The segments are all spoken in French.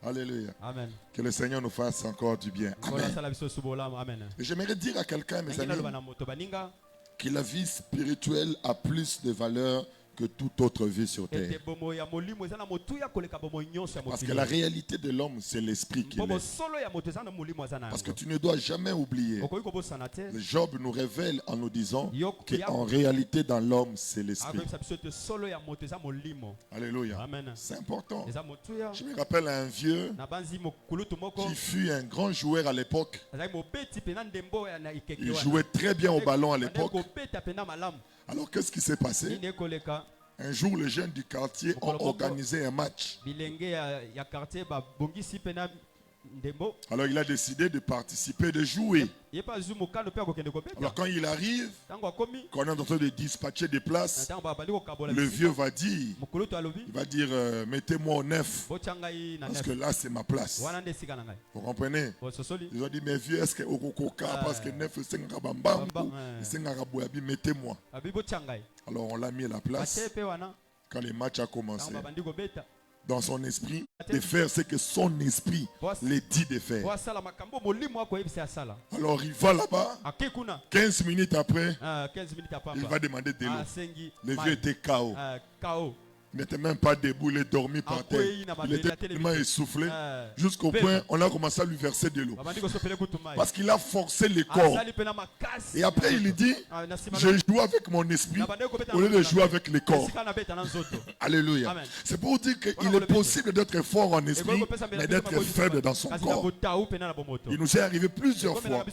Alléluia. Amen. Que le Seigneur nous fasse encore du bien. Amen. Et j'aimerais dire à quelqu'un, mes amis, que la vie spirituelle a plus de valeur que toute autre vie sur terre. Parce que la réalité de l'homme, c'est l'esprit qu'il est. Parce que tu ne dois jamais oublier. Le Job nous révèle en nous disant qu'en réalité dans l'homme, c'est l'esprit. Alléluia. C'est important. Je me rappelle un vieux qui fut un grand joueur à l'époque. Il jouait très bien au ballon à l'époque. Alors qu'est-ce qui s'est passé? Un jour, les jeunes du quartier ont organisé un match. Alors il a décidé de participer, de jouer. Alors quand il arrive, quand on est en train de dispatcher des places, le vieux va dire, mettez-moi au 9, parce que là c'est ma place. Vous comprenez? Ils ont dit, mais vieux, est-ce que Okokoka, parce que 9 c'est mettez-moi. Alors on l'a mis à la place. Quand le match a commencé, dans son esprit, de faire ce que son esprit lui dit de faire. Alors il va là-bas, 15 minutes après, il va demander de l'eau. Le vieux était KO. Il n'était même pas debout, il est dormi par terre. Il était tellement essoufflé, jusqu'au point on a commencé à lui verser de l'eau. Parce qu'il a forcé le corps. Et après il lui dit, je joue avec mon esprit au lieu de jouer avec le corps. Alléluia. C'est pour dire qu'il est possible d'être fort en esprit, mais d'être faible dans son corps. Il nous est arrivé plusieurs fois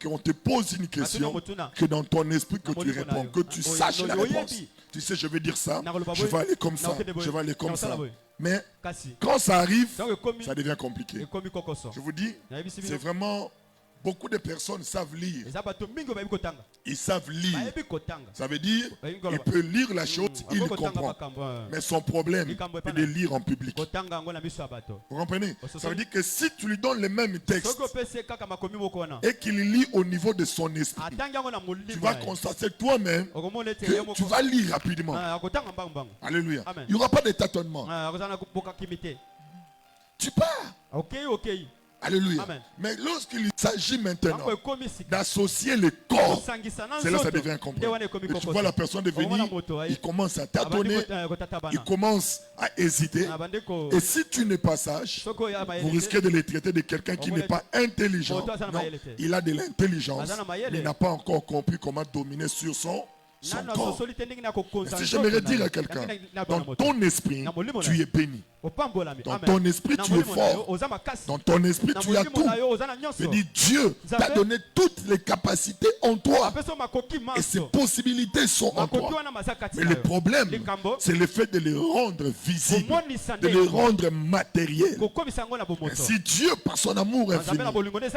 qu'on te pose une question, que dans ton esprit que tu réponds, que tu saches la réponse. Tu sais, je vais dire ça, je vais aller comme ça, je vais aller comme ça. Mais quand ça arrive, ça devient compliqué. Je vous dis, c'est vraiment... Beaucoup de personnes savent lire. Ils savent lire. Ça veut dire, il peut lire la chose, il comprend. Mais son problème est de lire en public. Vous comprenez? Ça veut dire que si tu lui donnes le même texte et qu'il lit au niveau de son esprit, tu vas constater toi-même que tu vas lire rapidement. Alléluia. Il n'y aura pas de tâtonnement. Tu pars. Alléluia. Amen. Mais lorsqu'il s'agit maintenant d'associer le corps, c'est là que ça devient compliqué. Et tu vois la personne de venir, il commence à tâtonner, il commence à hésiter. Et si tu n'es pas sage, vous risquez de le traiter de quelqu'un qui n'est pas intelligent. Non, il a de l'intelligence, mais il n'a pas encore compris comment dominer sur son corps. Si j'aimerais dire à quelqu'un, dans ton esprit, tu es béni. Dans ton esprit, tu es fort. Dans ton esprit, tu as tout. Je dis, Dieu t'a donné toutes les capacités en toi. Et ces possibilités sont en toi. Mais le problème, c'est le fait de les rendre visibles, de les rendre matériels. Et si Dieu, par son amour infini,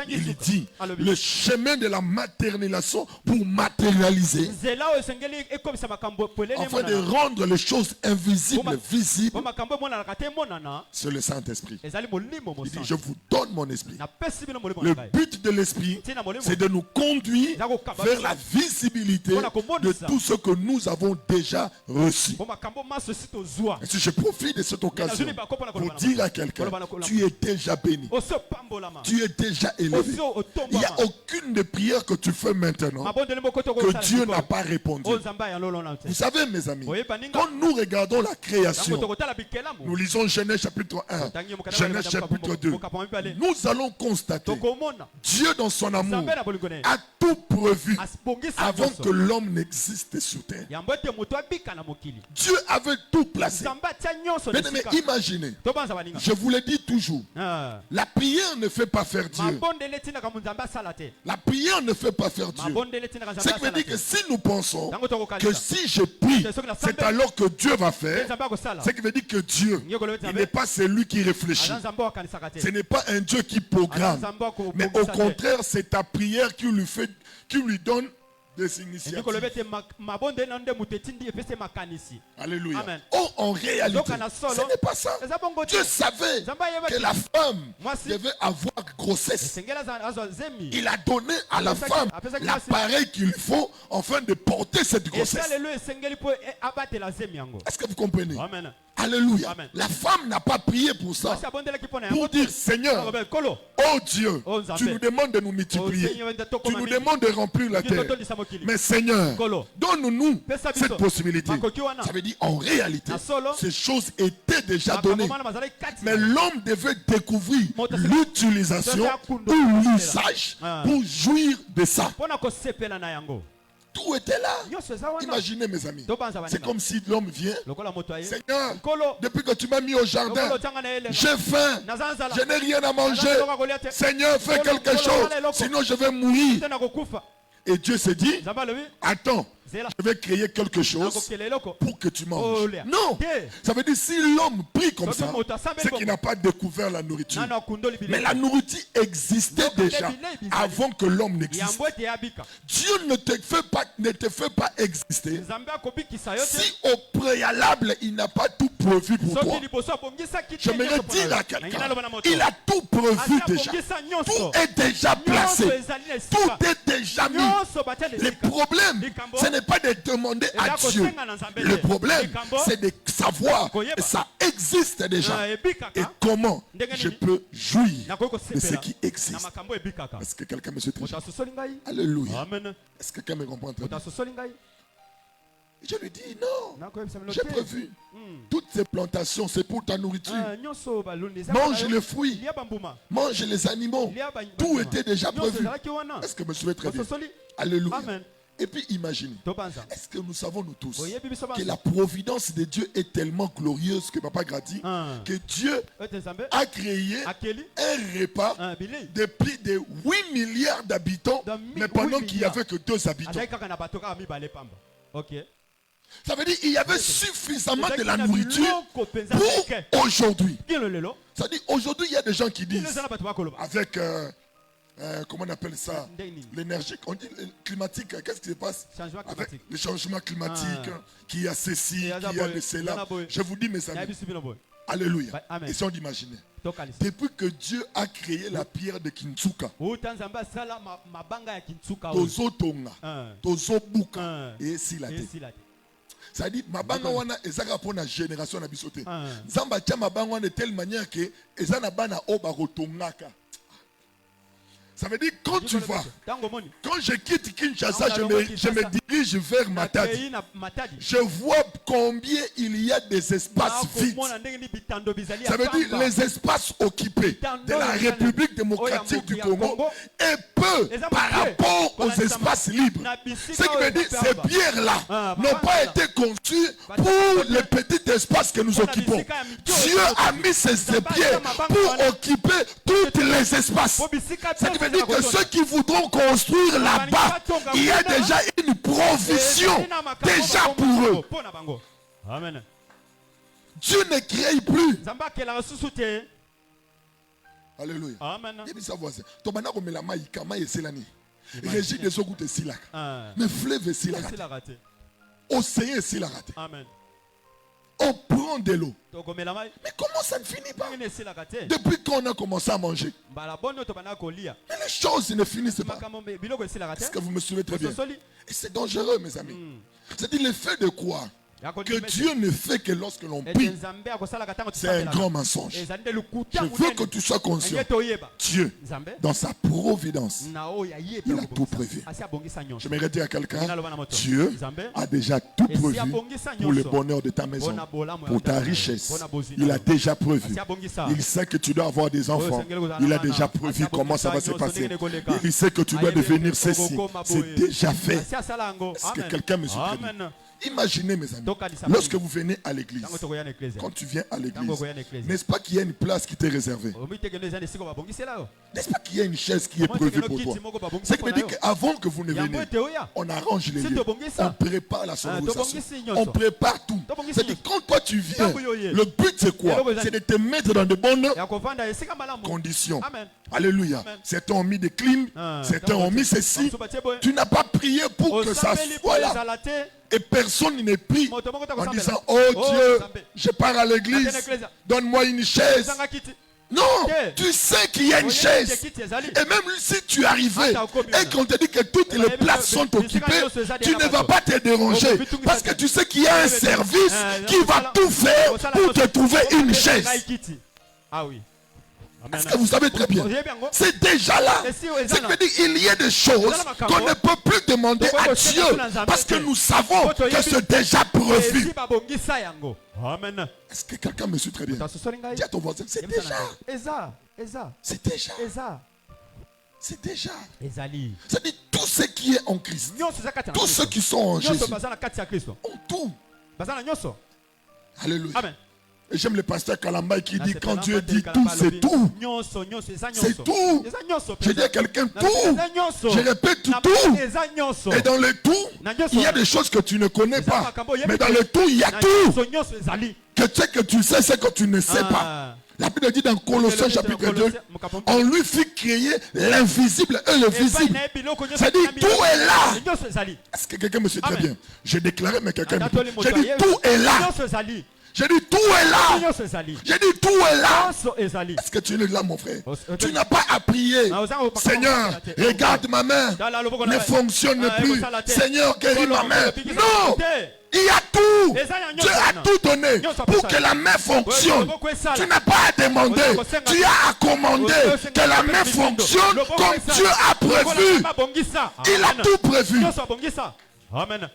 il dit, le chemin de la matérialisation pour matérialiser, afin de rendre les choses invisibles visibles, c'est le Saint-Esprit. Il dit, je vous donne mon esprit. Le but de l'esprit, c'est de nous conduire vers la visibilité de tout ce que nous avons déjà reçu. Et si je profite de cette occasion pour dire à quelqu'un, tu es déjà béni. Tu es déjà élevé. Il n'y a aucune des prières que tu fais maintenant que Dieu n'a pas répondu. Vous savez, mes amis, quand nous regardons la création, nous lisons Genèse chapitre 1, Genèse chapitre 2, nous allons constater Dieu dans son amour a tout prévu avant que l'homme n'existe sur terre. Dieu avait tout placé. Mais imaginez, je vous le dis toujours, la prière ne fait pas faire Dieu. La prière ne fait pas faire Dieu. Ce qui veut dire que si nous pensons que si je prie, c'est alors que Dieu va faire, ce qui veut dire que Dieu, il n'est pas celui qui réfléchit. Ce n'est pas un Dieu qui programme. Mais au contraire, c'est ta prière qui lui donne des initiatives. Alléluia. Amen. Oh, en réalité, ce n'est pas ça. Dieu savait que la femme devait avoir grossesse. Il a donné à la femme l'appareil qu'il faut afin de porter cette grossesse. Est-ce que vous comprenez? Alléluia. Amen. La femme n'a pas prié pour ça. Pour dire, Seigneur, oh Dieu, tu nous demandes de nous multiplier. Tu nous demandes de remplir la terre. Mais Seigneur, donne-nous cette possibilité. Ça veut dire, en réalité, ces choses étaient déjà données. Mais l'homme devait découvrir l'utilisation ou l'usage pour jouir de ça. Tout était là. Imaginez mes amis. C'est comme si l'homme vient. Seigneur, depuis que tu m'as mis au jardin, j'ai faim. Je n'ai rien à manger. Seigneur, fais quelque chose. Sinon je vais mourir. Et Dieu s'est dit, attends, je vais créer quelque chose pour que tu manges. Non, ça veut dire si l'homme prie comme ça, c'est qu'il n'a pas découvert la nourriture. Mais la nourriture existait déjà avant que l'homme n'existe. Dieu ne te fait pas exister si au préalable il n'a pas tout prévu pour toi. J'aimerais dire à quelqu'un, il a tout prévu déjà. Tout est déjà placé. Tout est déjà mis. Le problème, ce n'est pas de demander à Dieu. Le problème, c'est de savoir que ça existe déjà. Et comment je peux jouir de ce qui existe. Est-ce que quelqu'un me suit très bien? Alléluia. Est-ce que quelqu'un me comprend très bien? Je lui dis non. J'ai prévu. Toutes ces plantations, c'est pour ta nourriture. Mange les fruits. Mange les animaux. Tout était déjà prévu. Est-ce que me suivez très bien? Alléluia. Et puis imaginez, est-ce que nous savons nous tous que la providence de Dieu est tellement glorieuse que Papa Grady, que Dieu a créé un repas de plus de 8 milliards d'habitants, mais pendant qu'il n'y avait que 2 habitants. Ça veut dire qu'il y avait suffisamment de la nourriture pour aujourd'hui. Ça veut dire aujourd'hui il y a des gens qui disent avec comment on appelle ça, l'énergie, on dit climatique, qu'est-ce qui se passe avec le changement climatique, qui a ceci, qui a cela. Je vous dis mes amis, alléluia, essayons d'imaginer. Depuis que Dieu a créé la pierre de Kintsuka, Tozo Tonga, Tozo Buka et Silate. Ça dit, mabanga wana ezaka pour la génération na bisote. Zamba tia mabanga wana de telle manière que ezana bana oba rotongaka. Ça veut dire quand tu vas, quand je quitte Kinshasa, je me dirige vers Matadi. Je vois combien il y a des espaces vides. Ça veut dire les espaces occupés de la République démocratique du Congo est peu par rapport aux espaces libres. Ce qui veut dire que ces pierres-là n'ont pas été conçues pour les petits espaces que nous occupons. Dieu a mis ces pierres pour occuper tous les espaces. Ce qui veut dire que ceux qui voudront construire là-bas, il y a déjà une provision déjà pour eux. Amen. Dieu ne crée plus. Alléluia. Amen. Régis des eaux de Silaka. Mais fleuve est Silaka. Océan est Silaka. Amen. On prend de l'eau. Mais comment ça ne finit pas? Depuis qu'on a commencé à manger. Mais les choses ne finissent pas. Est-ce que vous me suivez très bien? Et c'est dangereux, mes amis. C'est-à-dire le fait de croire que Dieu ne fait que lorsque l'on prie. C'est un grand mensonge. Je veux que tu sois conscient. Dieu, dans sa providence, il a tout prévu. J'aimerais dire à quelqu'un, Dieu a déjà tout prévu pour le bonheur de ta maison, pour ta richesse. Il a déjà prévu. Il sait que tu dois avoir des enfants. Il a déjà prévu comment ça va se passer. Il sait que tu dois devenir ceci. C'est déjà fait. Est-ce que quelqu'un me suit? Imaginez mes amis, lorsque vous venez à l'église, quand tu viens à l'église, n'est-ce pas qu'il y a une place qui t'est réservée? N'est-ce pas qu'il y a une chaise qui est prévue pour toi? C'est qui veut dire qu'avant que vous ne veniez, on arrange les lieux, on prépare la sonorisation, on prépare tout. C'est-à-dire quand toi tu viens, le but c'est quoi? C'est de te mettre dans de bonnes conditions. Alléluia. Certains ont mis des clims, certains ont mis ceci. Tu n'as pas prié pour que ça soit là. Et personne n'est pris en disant, oh Dieu, je pars à l'église, donne-moi une chaise. Non, tu sais qu'il y a une chaise. Et même si tu es arrivé et qu'on te dit que toutes les places sont occupées, tu ne vas pas te déranger. Parce que tu sais qu'il y a un service qui va tout faire pour te trouver une chaise. Ah oui. Est-ce que vous savez très bien? C'est déjà là. C'est que il y a des choses qu'on ne peut plus demander à Dieu parce que nous savons que c'est déjà prévu. Amen. Est-ce que quelqu'un me suit très bien? Dis à ton voisin, c'est déjà. C'est déjà. C'est déjà. C'est-à-dire tout ce qui est en Christ, tous ceux qui sont en Jésus, ont tout. Alléluia. Amen. Et j'aime le pasteur Kalamba qui dit quand Dieu dit tout, c'est tout. C'est tout. Je dis à quelqu'un tout. Je répète tout. Et dans le tout, il y a des choses que tu ne connais pas. Mais dans le tout, il y a tout. Que tu sais que tu sais ce que tu ne sais pas. La Bible dit dans Colossiens chapitre 2, on lui fit créer l'invisible et le visible. C'est-à-dire tout est là. Est-ce que quelqu'un me suit très bien? J'ai déclaré, mais quelqu'un me dit, j'ai dit tout est là. J'ai dit tout est là. J'ai dit tout est là. Est-ce que tu es là, mon frère? Tu n'as pas à prier. Seigneur, regarde ma main. Ne fonctionne plus. Seigneur, guéris ma main. Non. Il y a tout. Dieu a tout donné pour que la main fonctionne. Tu n'as pas à demander. Tu as à commander que la main fonctionne comme Dieu a prévu. Il a tout prévu. Amen.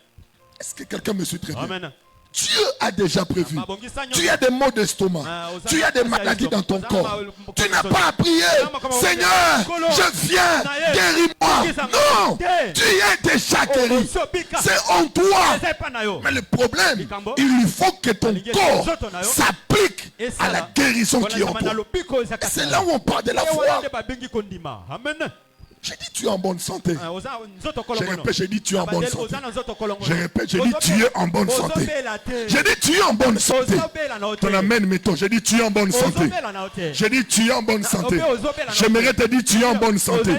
Est-ce que quelqu'un me suit très bien? Dieu a déjà prévu. Tu as des maux d'estomac. Tu as des maladies dans ton corps. Tu n'as pas à prier. Seigneur, je viens, guéris-moi. Non, tu es déjà guéri. C'est en toi. Mais le problème, il faut que ton corps s'applique à la guérison qui est en toi. C'est là où on parle de la foi. J'ai dit tu es en bonne santé. Je répète, j'ai dit tu es en bonne santé. Je répète, j'ai dit tu es en bonne santé. J'ai dit tu es en bonne santé. Ton amène mettons, j'ai dit tu es en bonne santé. J'ai dit tu es en bonne santé. J'aimerais te dire tu es en bonne santé.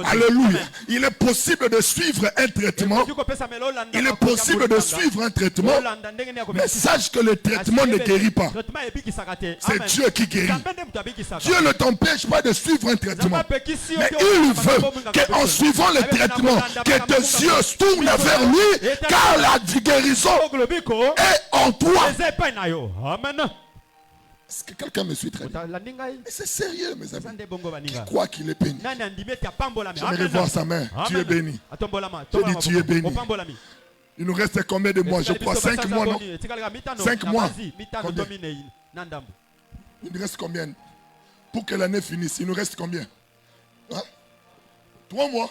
Alléluia. Il est possible de suivre un traitement. Il est possible de suivre un traitement. Mais sache que le traitement ne guérit pas. C'est Dieu qui guérit. Dieu ne t'empêche pas de suivre un traitement. Mais il veut qu'en suivant le traitement, que tes yeux se tournent vers lui, car la guérison est en toi. Est-ce que quelqu'un me suit très bien? Mais c'est sérieux, mes amis. Qui croit qu'il est béni? J'aimerais voir sa main. Tu es béni. Je dis tu es béni. Il nous reste combien de mois? Je crois 5 mois, non? 5 mois. Combien? Il nous reste combien? Pour que l'année finisse, il nous reste combien? 3 mois.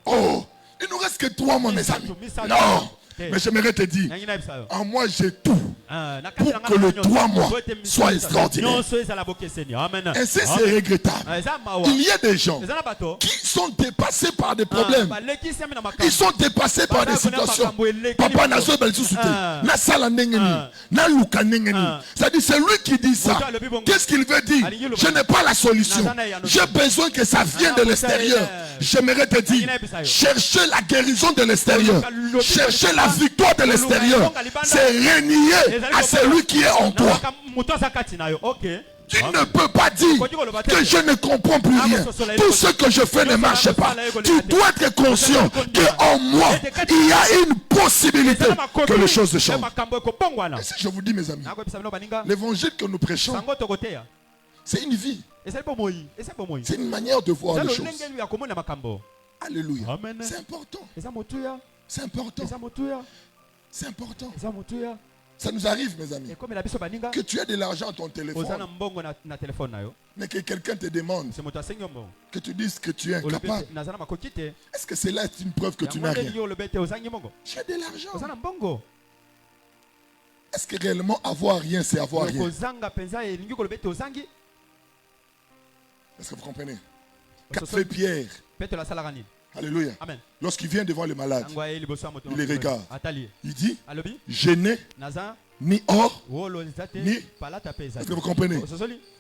Oh, il nous reste que 3 mois, mes amis. Non. Mais j'aimerais te dire, en moi j'ai tout pour que le 3 mois soit extraordinaire. Ainsi c'est regrettable. Il y a des gens qui sont dépassés par des problèmes. Ils sont dépassés par des situations. Papa n'a pas c'est-à-dire c'est lui qui dit ça. Qu'est-ce qu'il veut dire? Je n'ai pas la solution. J'ai besoin que ça vienne de l'extérieur. J'aimerais te dire, cherchez la guérison de l'extérieur. Cherchez la victoire de l'extérieur. C'est renier à celui qui est en toi. Tu ne peux pas dire que je ne comprends plus rien. Tout ce que je fais ne marche pas. Tu dois être conscient qu'en moi, il y a une possibilité que les choses changent. Et si je vous dis, mes amis, l'évangile que nous prêchons, c'est une vie. C'est une manière de voir les choses. Alléluia. C'est important. C'est important. C'est important. Ça nous arrive, mes amis, que tu aies de l'argent à ton téléphone, mais que quelqu'un te demande, que tu dises que tu es incapable. Est-ce que cela est une preuve que tu n'as rien? Tu as de l'argent. Est-ce que réellement avoir rien, c'est avoir rien? Est-ce que vous comprenez? Qu'a fait Pierre? Alléluia. Lorsqu'il vient devant les malades, il les regarde. Il dit, je n'ai ni or, ni... Est-ce que vous comprenez?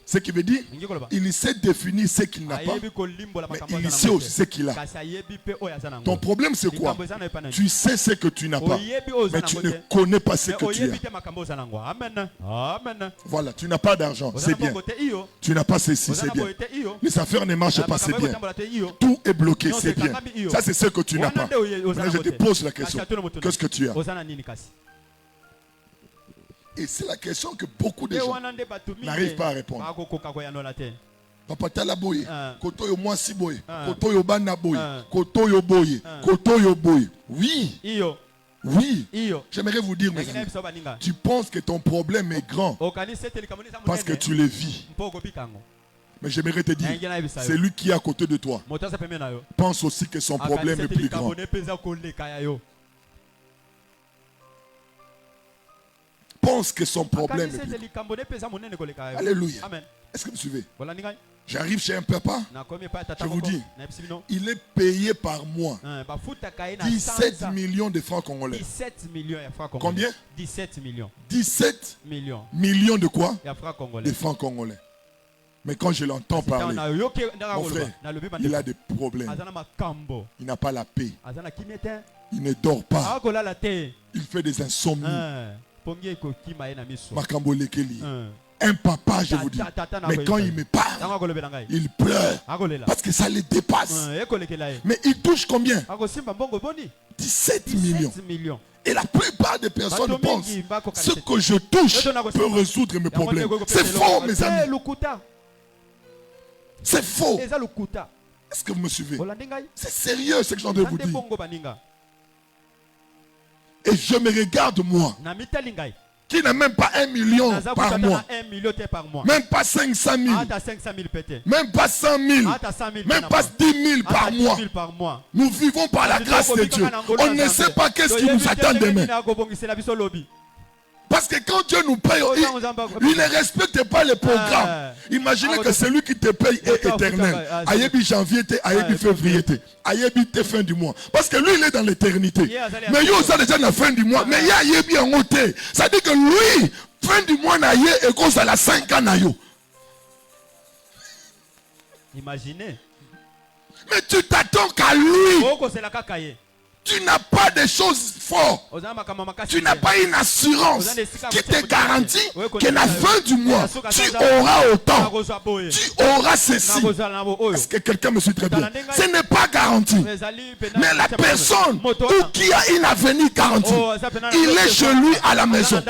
Ce qui veut dire, il sait définir ce qu'il n'a pas, mais il sait aussi ce qu'il a. Ton problème c'est quoi? Tu sais ce que tu n'as pas, mais tu ne connais pas ce que tu as. Voilà, tu n'as pas d'argent, c'est bien. Tu n'as pas ceci, c'est bien. Les affaires ne marchent pas, c'est bien. Tout est bloqué, c'est bien. Ça c'est ce que tu n'as pas. Maintenant je te pose la question, qu'est-ce que tu as? Et c'est la question que beaucoup de gens n'arrivent pas à répondre. Papa talaboye, koto yo mwasi boye, koto yo bana boye, koto yo boye, koto yo boye. Oui. Oui. J'aimerais vous dire, mes amis, tu penses que ton problème est grand parce que tu le vis. Mais j'aimerais te dire, c'est lui qui est à côté de toi. Pense aussi que son problème est plus grand. Pense que son problème est plus grand. Alléluia. Est-ce que vous suivez? J'arrive chez un papa, je vous dis, il est payé par mois 17 millions de francs congolais. 17 millions de francs congolais. Combien? 17 millions. 17 millions de quoi? De francs congolais. Mais quand je l'entends parler, mon frère, il a des problèmes. Il n'a pas la paix. Il ne dort pas. Il fait des insomnies. Un papa, je vous dis, mais quand il me parle, il pleure parce que ça le dépasse. Mais il touche combien? 17 millions. Et la plupart des personnes pensent ce que je touche peut résoudre mes problèmes. C'est faux, mes amis. C'est faux. Est-ce que vous me suivez? C'est sérieux ce que j'ai envie de vous dire. Et je me regarde moi, qui n'a même pas 1 million par mois, même pas 500 000, même pas 100 000, même pas 10 000 par mois. Nous vivons par la grâce de Dieu. On ne sait pas qu'est-ce qui nous attend demain. Parce que quand Dieu nous paye, il ne respecte pas les programmes. Imaginez que celui qui te paye est éternel. Ayebi janvier, ayebi février, ayebi fin du mois. Parce que lui, il est dans l'éternité. Mais yo, ça déjà la fin du mois. Mais il y a ayebi en côté. Ça dit que lui, fin du mois, na ye, et cause à la 5 ans, na yo. Imaginez. Mais tu t'attends qu'à lui. Tu n'as pas de choses fortes. Tu n'as pas une assurance qui te garantit qu'à la fin du mois, tu auras autant. Tu auras ceci. Est-ce que quelqu'un me suit très bien? Ce n'est pas garanti. Mais la personne qui a une avenir garantie, il est chez lui à la maison.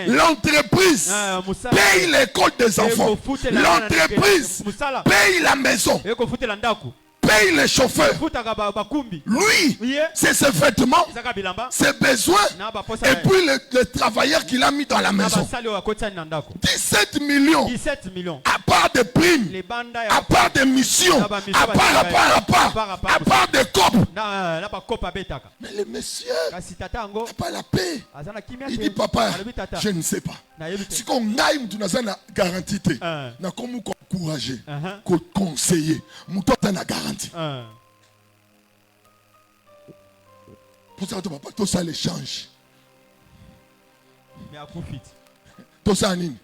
L'entreprise paye l'école des enfants. L'entreprise paye la maison. Paye les chauffeurs. Lui, c'est ses vêtements, ses besoins, et puis les travailleurs qu'il a mis dans la maison. 17 millions. À part des primes, à part des missions, à part des copes. Mais le monsieur n'a pas la paix. Il dit, papa, je ne sais pas. Si on a une garantie, on a comme encourager, conseiller, mon toi t'as la garantie. Pour ça, papa, tout ça l'échange. Mais à coup fit. Tout ça nini?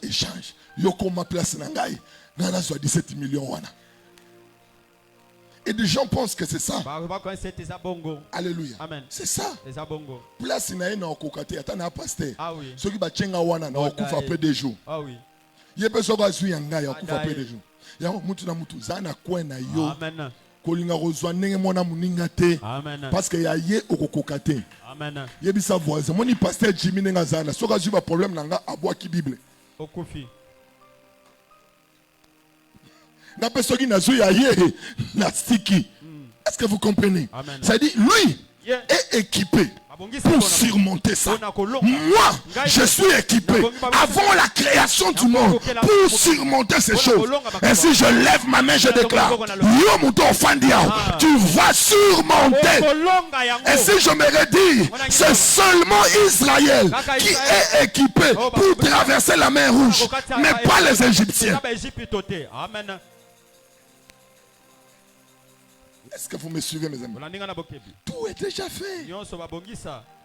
Échange. Yoko ma place nangai, nana soit 17 millions wana. Et des gens pensent que c'est ça. Alléluia. Amen. C'est ça. Place na na okokate ata na pasteur. Ah oui. Ceux qui batchenga wana na okufa après des jours. Ah oui. Yebe soba zwi yanga ya okufa après des jours. Ya mutu na mutu zana kwena yo. Amen. Kolinga rozwa ndenge mona muninga te. Amen. Parce que ya ye okokokate. Amen. Yebi sa voisin. Moni pasteur Jimmy nenga zana. Soka zwi ba problème nanga abwa ki Bible. Okufi. Est-ce que vous comprenez? Ça dit, lui est équipé pour surmonter ça. Moi, je suis équipé avant la création du monde pour surmonter ces choses. Et si je lève ma main, je déclare, tu vas surmonter. Et si je me redis, c'est seulement Israël qui est équipé pour traverser la mer Rouge, mais pas les Égyptiens. Amen. Est-ce que vous me suivez, mes amis? Tout est déjà fait.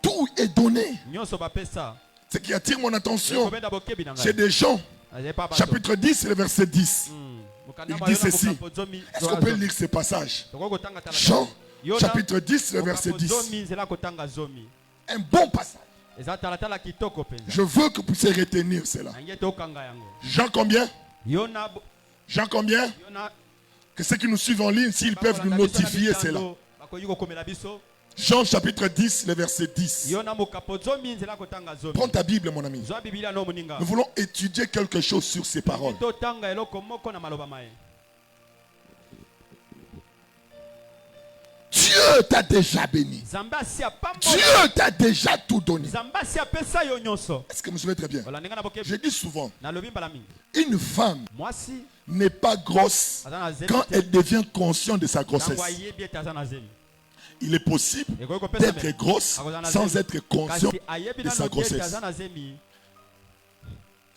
Tout est donné. Ce qui attire mon attention, c'est des gens. Chapitre 10, le verset 10. Il dit ceci. Est-ce qu'on peut lire ce passage? Jean, chapitre 10, le verset 10. Un bon passage. Je veux que vous puissiez retenir cela. Jean combien? Jean combien? Que ceux qui nous suivent en ligne, s'ils peuvent nous notifier cela. Jean chapitre 10, le verset 10. Prends ta Bible, mon ami. Nous voulons étudier quelque chose sur ces paroles. Dieu t'a déjà béni. Dieu t'a déjà tout donné. Est-ce que vous me suivez très bien? Je dis souvent, une femme n'est pas grosse quand elle devient consciente de sa grossesse. Il est possible d'être grosse sans être conscient de sa grossesse.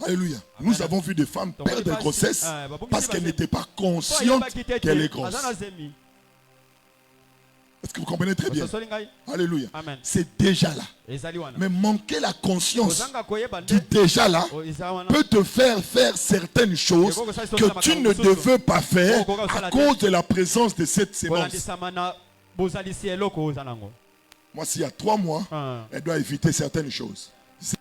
Alléluia. Nous avons vu des femmes perdre de grossesse parce qu'elles n'étaient pas conscientes qu'elle est grosse. Est-ce que vous comprenez très bien? Alléluia. C'est déjà là. Mais manquer la conscience du déjà là peut te faire faire certaines choses que tu ne devais pas faire à cause de la présence de cette sémence. Moi, s'il y a 3 mois, elle doit éviter certaines choses.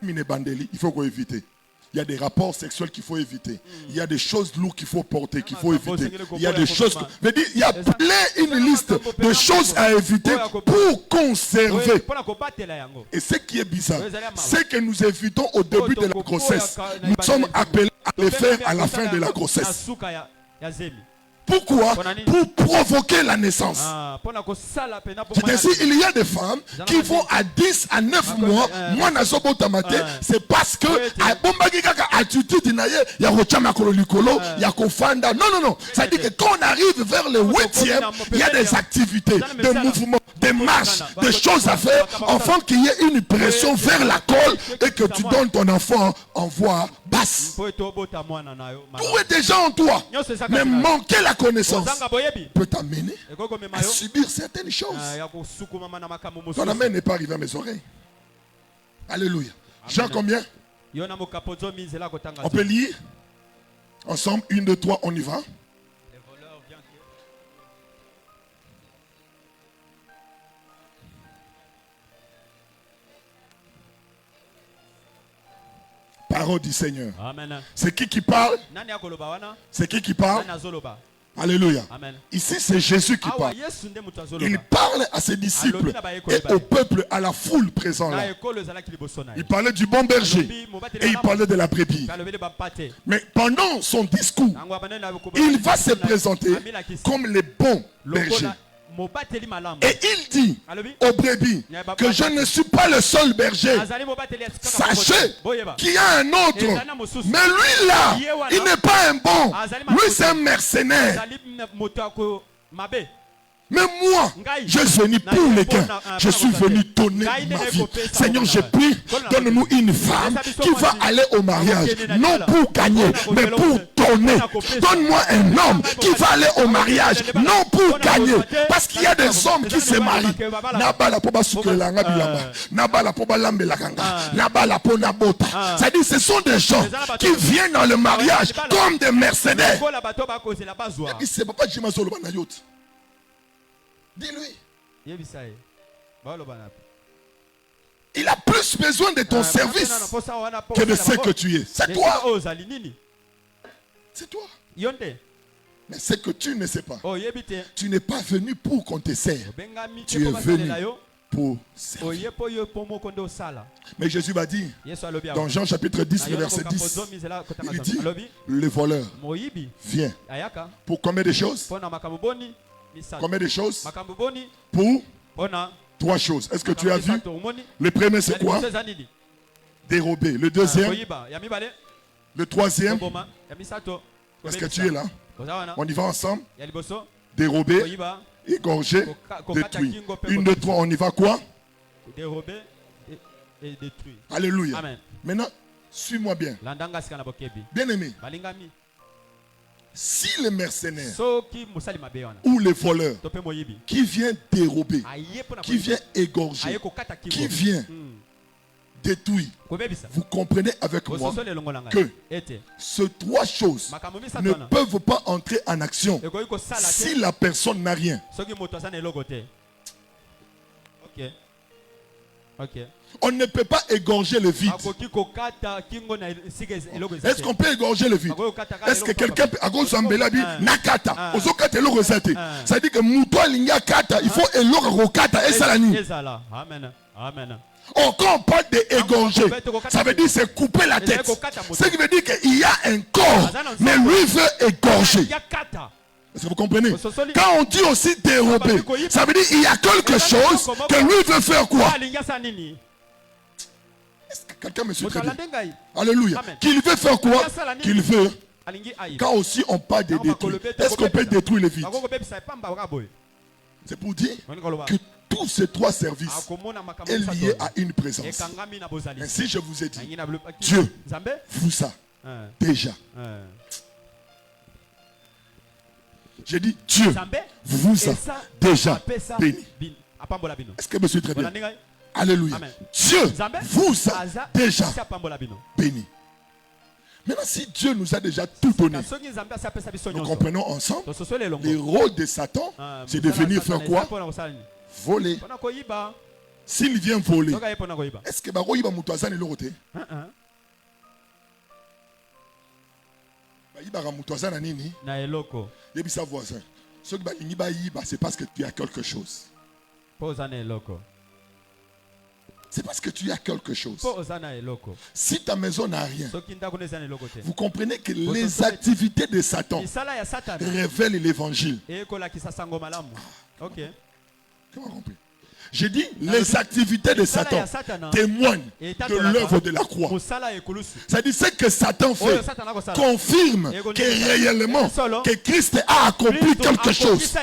Il faut qu'on évite. Il y a des rapports sexuels qu'il faut éviter. Il y a des choses lourdes qu'il faut porter, qu'il faut éviter. Il y a des choses... Il y a une liste de choses à éviter pour conserver. Et ce qui est bizarre, c'est que nous évitons au début de la grossesse. Nous sommes appelés à le faire à la fin de la grossesse. Pourquoi? Pour provoquer la naissance. Il y a des femmes qui vont à 10 à 9 mois, moi c'est parce que non. Ça dit que quand on arrive vers le 8e, il y a des activités, des mouvements, des marches, des choses à faire, afin qu'il y ait une pression vers la colle et que tu donnes ton enfant en voie basse. Tout est déjà en toi, mais manquer la connaissance peut t'amener à subir certaines choses. Ton amen n'est pas arrivé à mes oreilles. Alléluia. Jean combien? On peut lire ensemble, 1, 2, 3, on y va. Parole du Seigneur. C'est qui parle? C'est qui parle? Alléluia. Amen. Ici, c'est Jésus qui parle. Il parle à ses disciples et au peuple, à la foule présente là. Il parlait du bon berger et il parlait de la brebis. Mais pendant son discours, il va se présenter comme le bon berger. Et il dit aux brebis que je ne suis pas le seul berger. Sachez qu'il y a un autre. Mais lui là, il n'est pas un bon. Lui c'est un mercenaire. Mais moi, je suis venu pour les gains. Je suis venu donner ma vie. Seigneur, je prie, donne-nous une femme qui va aller au mariage. Non pour gagner, mais pour donner. Donne-moi un homme qui va aller au mariage. Non pour gagner. Parce qu'il y a des hommes qui se marient. C'est-à-dire, ce sont des gens qui viennent dans le mariage comme des mercenaires. Dis-lui. Il a plus besoin de ton service que de ce que tu es. C'est toi. C'est toi. Mais ce que tu ne sais pas, tu n'es pas venu pour qu'on te serve. Tu es venu pour servir. Mais Jésus va dire, dans Jean chapitre 10, le verset 10, il dit, le voleur vient pour combien de choses? Combien de choses? Pour 3 choses. Est-ce que tu as vu? Le premier c'est quoi? Dérober. Le deuxième? Le troisième? Est-ce que tu es là? On y va ensemble? Dérober, égorger, détruire. 1, 2, 3, on y va quoi? Dérober et détruire. Alléluia. Amen. Maintenant, suis-moi bien. Bien aimé. Si le mercenaire ou le voleur qui vient dérober, qui vient égorger, qui vient détruire. Vous comprenez avec moi que ces trois choses ne peuvent pas entrer en action si la personne n'a rien. On ne peut pas égorger le vide. Est-ce qu'on peut égorger le vide? Est-ce que quelqu'un peut... Ça veut dire que il faut quand on parle d'égorger, ça veut dire c'est couper la tête. Ce qui veut dire qu'il y a un corps, mais lui veut égorger. Est-ce que vous comprenez? Quand on dit aussi dérober, ça veut dire qu'il y a quelque chose que lui veut faire quoi? Est-ce que quelqu'un me suit très bien? Alléluia. Qu'il veut faire quoi? Qu'il veut. Quand aussi on parle de détruire, est-ce qu'on peut détruire le vide? C'est pour dire que tous ces trois services sont liés à une présence. Ainsi je vous ai dit, Dieu vous a déjà. J'ai dit Dieu vous a déjà béni. Est-ce que je me suis très bien? Alléluia. Dieu vous a déjà béni. Maintenant, si Dieu nous a déjà tout donné, nous comprenons ensemble, le rôle de Satan, c'est de venir faire quoi? Voler. S'il vient voler, est-ce que Baroïba Moutouazan est l'autre? C'est parce que tu as quelque chose. C'est parce que tu as quelque chose. Si ta maison n'a rien, vous comprenez que les activités de Satan révèlent l'évangile. Comment compris? J'ai dit, les activités de Satan témoignent de l'œuvre de la croix. C'est-à-dire, ce que Satan fait confirme que réellement, que Christ a accompli quelque chose.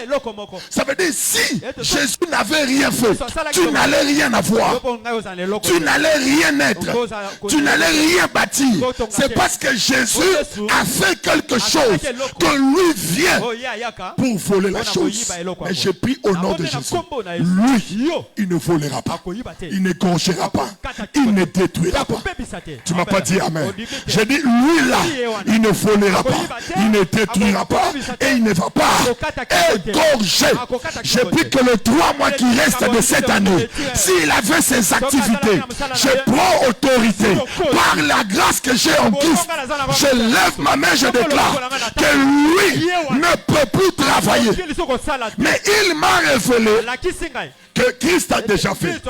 Ça veut dire, si Jésus n'avait rien fait, tu n'allais rien avoir. Tu n'allais rien être. Tu n'allais rien bâtir. C'est parce que Jésus a fait quelque chose que lui vient pour voler la chose. Mais j'ai pris au nom de Jésus. Lui, il ne volera pas, il ne égorgera pas, il ne détruira pas. Tu m'as pas dit amen. J'ai dit lui là, il ne volera pas, il ne détruira pas et il ne va pas égorger. J'ai pris que les 3 mois qui restent de cette année, s'il avait ses activités, je prends autorité par la grâce que j'ai en Christ. Je lève ma main, je déclare que lui ne peut plus travailler. Mais il m'a révélé que Christ a déjà fait.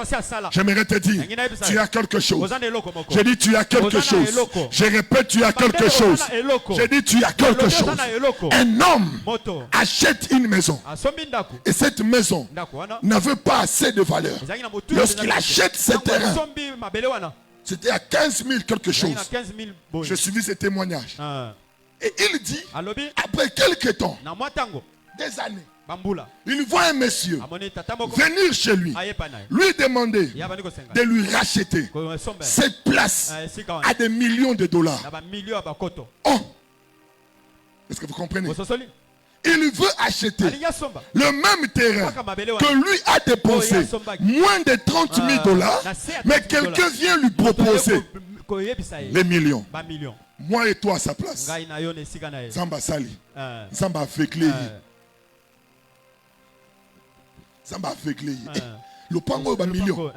J'aimerais te dire, tu as quelque chose. J'ai dit, tu as quelque chose. Je répète, tu as quelque chose. J'ai dit, tu as quelque chose. Un homme achète une maison. Et cette maison n'avait pas assez de valeur. Lorsqu'il achète ce terrain, c'était à 15 000 quelque chose. Je suivis ce témoignage. Et il dit, après quelques temps, des années, il voit un monsieur venir chez lui, lui demander de lui racheter cette place à des millions de dollars. Oh! Est-ce que vous comprenez? Il veut acheter le même terrain que lui a dépensé moins de 30 000 dollars, mais quelqu'un vient lui proposer les millions. Moi et toi à sa place. Zamba Sali. Zamba Fekli. Zamba Fekli. Le pango est un million.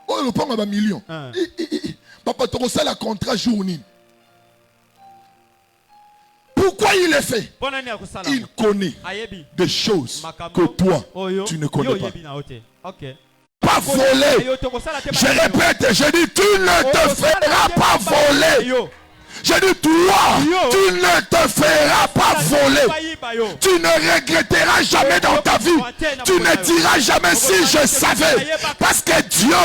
Oh, le pango est un million. Papa, tu reçois le contrat journée. Pourquoi il est fait? Il connaît des choses que toi, tu ne connais pas. Pas voler. Je répète, je dis, tu ne te feras pas voler. Je dis, toi, tu ne te feras pas voler. Tu ne regretteras jamais dans ta vie. Tu ne diras jamais si je savais. Parce que Dieu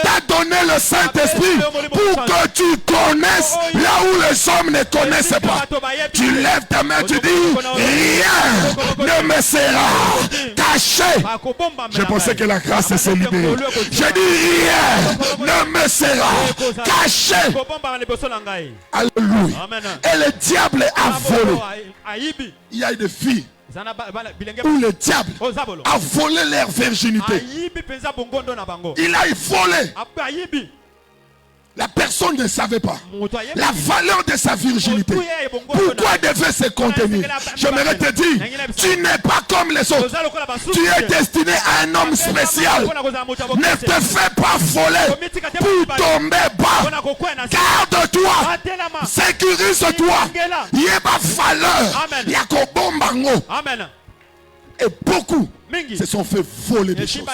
t'a donné le Saint-Esprit pour que tu connaisses là où les hommes ne connaissent pas. Tu lèves ta main, tu dis, rien ne me sera caché. Je pensais que la grâce s'est libérée. Je dis, rien ne me sera caché. Alléluia. Et le diable a volé. Il y a des filles où le diable a volé leur virginité. Il a volé. La personne ne savait pas la valeur de sa virginité. Pourquoi elle devait se contenir? J'aimerais te dire, tu n'es pas comme les autres. Tu es destiné à un homme spécial. Ne te fais pas voler pour tomber bas. Garde-toi. Sécurise-toi. Il y a ma valeur. Il y a Kobombango. Et beaucoup se sont fait voler des choses.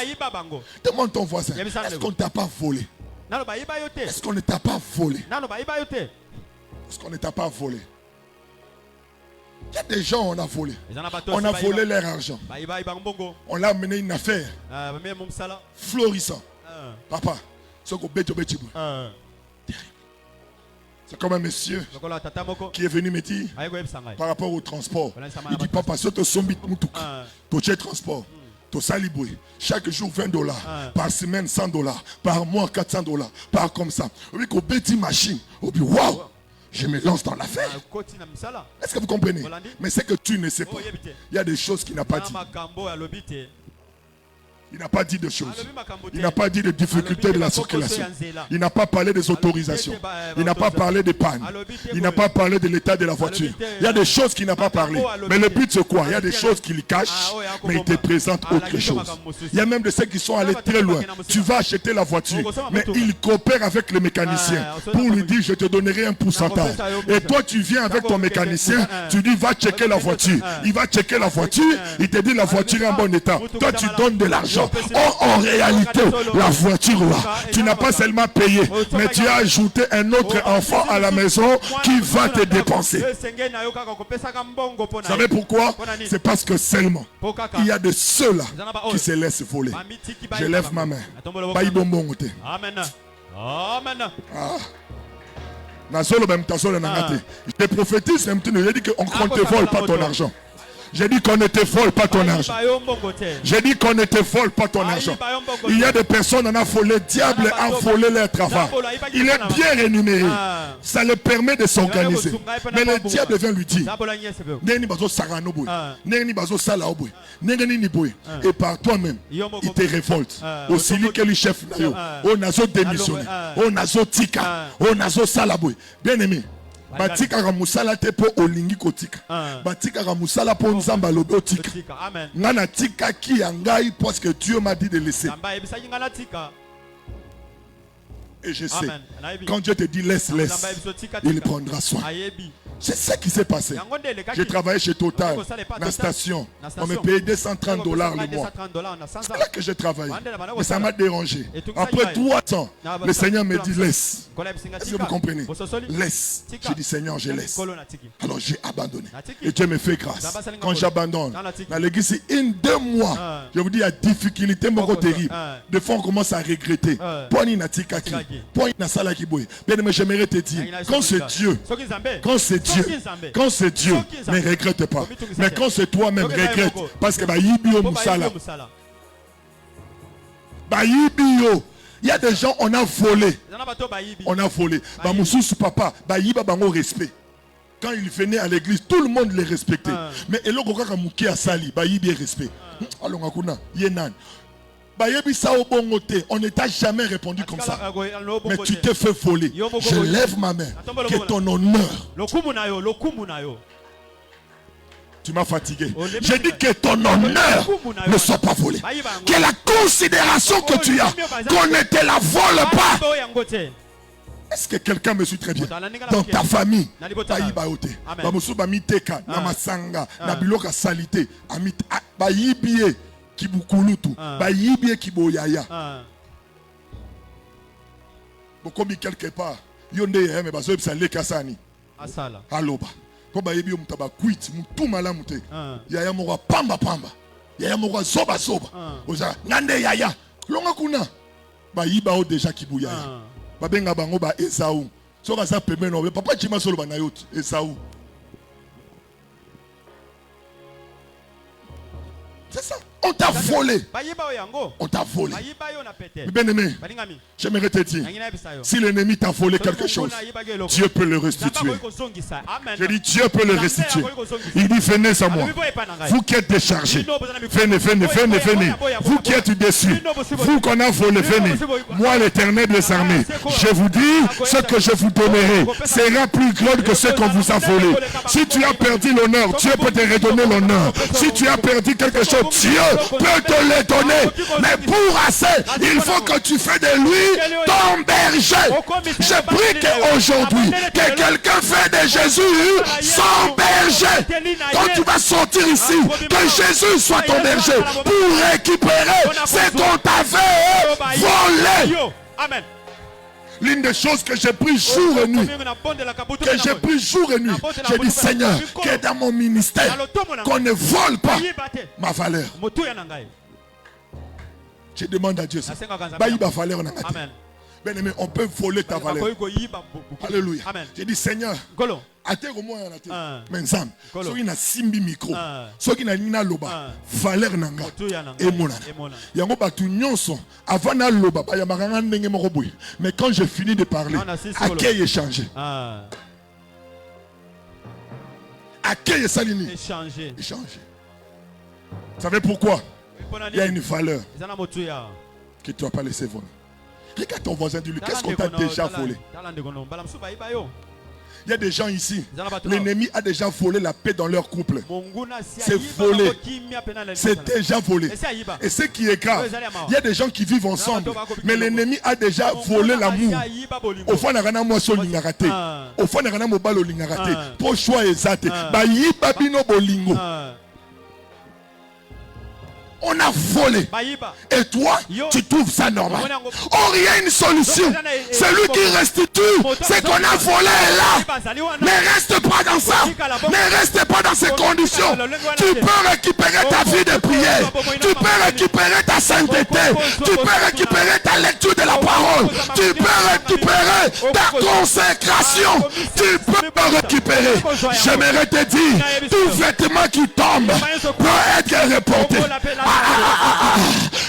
Demande ton voisin, est-ce qu'on ne t'a pas volé? Est-ce qu'on ne t'a pas volé? Est-ce qu'on ne t'a pas volé? Il y a des gens on a volé. On a volé leur argent. On l'a amené une affaire florissant. Papa, c'est comme un monsieur qui est venu me dire par rapport au transport. Il dit papa, si tu as transport. Chaque jour $20, par semaine $100, par mois $400, par comme ça. Oui, qu'au petit machine, au but, waouh, je me lance dans l'affaire. Est-ce que vous comprenez? Mais c'est que tu ne sais pas. Il y a des choses qu'il n'a pas dit. Il n'a pas dit de choses. Il n'a pas dit de difficultés de la circulation. Il n'a pas parlé des autorisations. Il n'a pas parlé des pannes. Il n'a pas parlé de l'état de la voiture. Il y a des choses qu'il n'a pas parlé. Mais le but c'est quoi? Il y a des choses qu'il cache, mais il te présente autre chose. Il y a même de ceux qui sont allés très loin. Tu vas acheter la voiture, mais il coopère avec le mécanicien pour lui dire je te donnerai un pourcentage. Et toi tu viens avec ton mécanicien, tu dis va checker la voiture. Il va checker la voiture, il te dit la voiture est en bon état. Toi tu donnes de l'argent. En réalité, la voiture là, tu n'as pas seulement payé, mais tu as ajouté un autre enfant à la maison qui va te dépenser. Vous savez pourquoi? C'est parce que seulement il y a de ceux-là qui se laissent voler. Je lève ma main. Amen. Amen. Je prophétise, je dis qu'on ne te vole pas ton argent. J'ai dit qu'on ne te vole pas ton argent. J'ai dit qu'on ne te vole pas ton argent. Il y a des personnes, on a volé, le diable a volé leur travail. Il est bien rémunéré. Ça le permet de s'organiser. Mais le diable vient lui dire, et par toi-même, il te révolte. Aussi que le chef, on a démissionné, on a tika, on a salaboué. Bien aimé. Batika ramusala te po olingi kotika. Batika ramusala po nzamba lobo tika. Ngana tika ki yangai parce que Dieu m'a dit de laisser. Et je sais, quand Dieu te dit laisse, il prendra soin. C'est ça qui s'est passé. J'ai travaillé chez Total, la station. On me payait $230 le mois. C'est là que j'ai travaillé. Mais ça m'a dérangé. Après 3 ans, le Seigneur me dit laisse. Est-ce que vous comprenez? Laisse. J'ai dit Seigneur, je laisse. Alors j'ai abandonné. Et Dieu me fait grâce. Quand j'abandonne, dans l'église, 2 mois, je vous dis, il y a difficulté terrible. Des fois, on commence à regretter. Mais j'aimerais te dire, quand c'est Dieu, quand c'est Dieu, ne regrette pas. Mais quand c'est toi-même, regrette. Parce que il y a des gens, on a volé. On a volé. Papa, respect. Quand il venait à l'église, tout le monde les respectait. Mais respect. On ne t'a jamais répondu comme ça. Mais tu t'es fait voler. Je lève ma main. Que ton honneur. Tu m'as fatigué. J'ai dit que ton honneur ne soit pas volé. Que la considération que tu as, qu'on ne te la vole pas. Est-ce que quelqu'un me suit très bien? Dans ta famille, Kibukulutu, Bayibie Kiboyaya. Bokomi quelque part, Yonde Yeme Bazob Salé Kassani. Asala. Aloba. Ko Bayibi Mutaba Kuit, Mutumala Mute. Yaya Mora Pamba Pamba. Yaya Mora Soba Soba. Oza, Nande Yaya. Longa Kuna. Bayiba O déjà Kibuyaya. Babenga Bango Ba Esaou. Soka sa pemeno, papa Chima Solo Banayot, Esaou. C'est ça. On t'a volé. On t'a volé. Bien-aimé, j'aimerais te dire, si l'ennemi t'a volé quelque chose, Dieu peut le restituer. Je dis, Dieu peut le restituer. Il dit, venez à moi. Vous qui êtes déchargés, venez, venez, venez, venez. Vous qui êtes déçus, vous qu'on a volé, venez. Moi, l'Éternel des armées, je vous dis, ce que je vous donnerai sera plus grand que ce qu'on vous a volé. Si tu as perdu l'honneur, Dieu peut te redonner l'honneur. Si tu as perdu quelque chose, Dieu peut te le donner. Mais pour assez, il faut que tu fasses de lui ton berger. Je prie qu'aujourd'hui, que quelqu'un fait de Jésus son berger. Quand tu vas sortir ici, que Jésus soit ton berger pour récupérer ce qu'on t'avait volé. Amen. L'une des choses que j'ai pris jour et nuit, j'ai dit, Seigneur, que dans mon ministère, qu'on ne vole pas ma valeur. Je demande à Dieu ça. Amen. Bien-aimé, on peut voler ta valeur. Alléluia. J'ai dit, Seigneur, à terre au moins, mais ensemble, ceux qui n'ont simbi micro, ceux qui n'ont loba, valeur nanga, et mon yango batu nyonso, avant na loba, ba yamaranga ndenge moko boy. Mais quand j'ai fini de parler, à qui échanger? À qui échanger? Échanger. Vous savez pourquoi? Il y a une valeur que tu n'as pas laissé voler. Regarde ton voisin, dis-lui, qu'est-ce qu'on t'a déjà volé? Il y a des gens ici, l'ennemi a déjà volé la paix dans leur couple. C'est volé. C'est déjà volé. Et ce qui est grave, il y a des gens qui vivent ensemble, mais l'ennemi a déjà volé l'amour. Au fond, on a moi sur l'ingaraté. Au fond, on a mon bal au l'ingaraté. Pour choix exact. Bayi babino bolingo. On a volé. Et toi, tu trouves ça normal. Or, il y a une solution. Celui qui restitue ce qu'on a volé est là. Ne reste pas dans ça. Ne reste pas dans ces conditions. Tu peux récupérer ta vie de prière. Tu peux récupérer ta sainteté. Tu peux récupérer ta lecture de la parole. Tu peux récupérer ta consécration. Tu peux récupérer. J'aimerais te dire, tout vêtement qui tombe peut être reporté.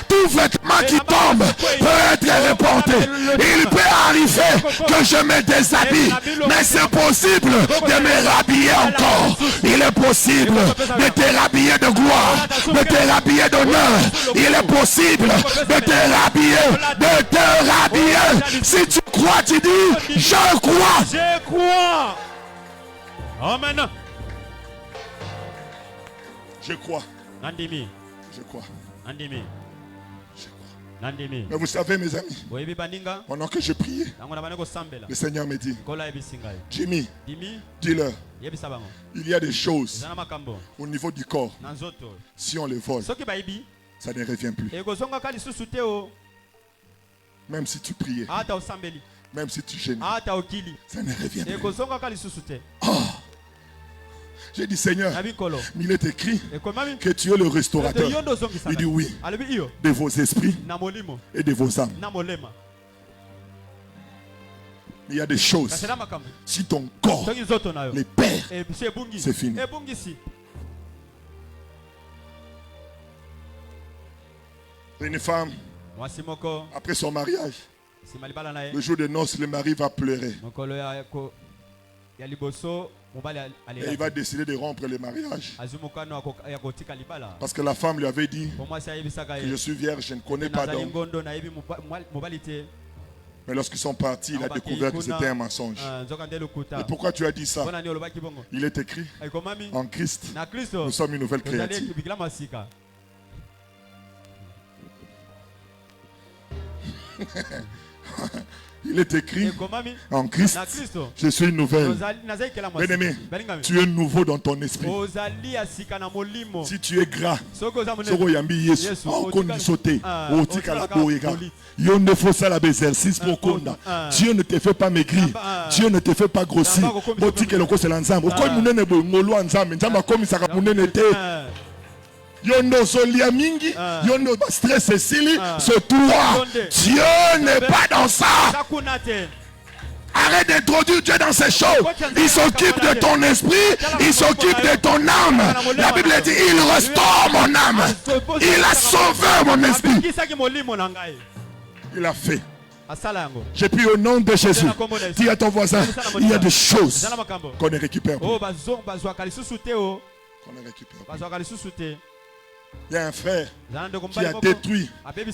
Tout vêtement qui tombe peut être reporté. Il peut arriver que je me déshabille, mais c'est possible de me rhabiller encore. Il est possible de te rhabiller de gloire, de te rhabiller d'honneur. Il est possible de te rhabiller, Si tu crois, tu dis, je crois. Je crois. Amen. Je crois. Nandimi. Je crois. Nandimi. Je crois. Nandimi. Mais vous savez, mes amis, pendant que je priais, le Seigneur me dit, Jimmy, dis-leur, il y a des choses au niveau du corps, si on les vole, ça ne revient plus. Même si tu priais, même si tu gênes, ça ne revient plus. Oh. J'ai dit, Seigneur, il est écrit que tu es le restaurateur. Il dit oui, de vos esprits et de vos âmes. Il y a des choses, si ton corps les perd, c'est fini. Une femme, après son mariage, le jour de noces, le mari va pleurer. Et il va décider de rompre le mariage. Parce que la femme lui avait dit que je suis vierge, je ne connais pas d'homme. Mais lorsqu'ils sont partis, il a découvert que c'était un mensonge. Et pourquoi tu as dit ça? Il est écrit, en Christ, nous sommes une nouvelle créature. Il est écrit en Christ, je suis une nouvelle. Bien-aimé, tu es nouveau dans ton esprit. Si tu es gras, Dieu ne te fait pas maigrir. Dieu ne te fait pas grossir. Yondo solia mingi, yondo stress esili, c'est toi. Dieu n'est pas dans ça. Arrête d'introduire Dieu dans ces choses. Il s'occupe de ton esprit. Il s'occupe de ton âme. La Bible dit, il restaure mon âme. Il a sauvé mon esprit. Il a fait. J'ai pris au nom de Jésus. Dis à ton voisin, il y a des choses qu'on ne récupère plus. Qu'on ne récupère plus. Il y a un frère qui a détruit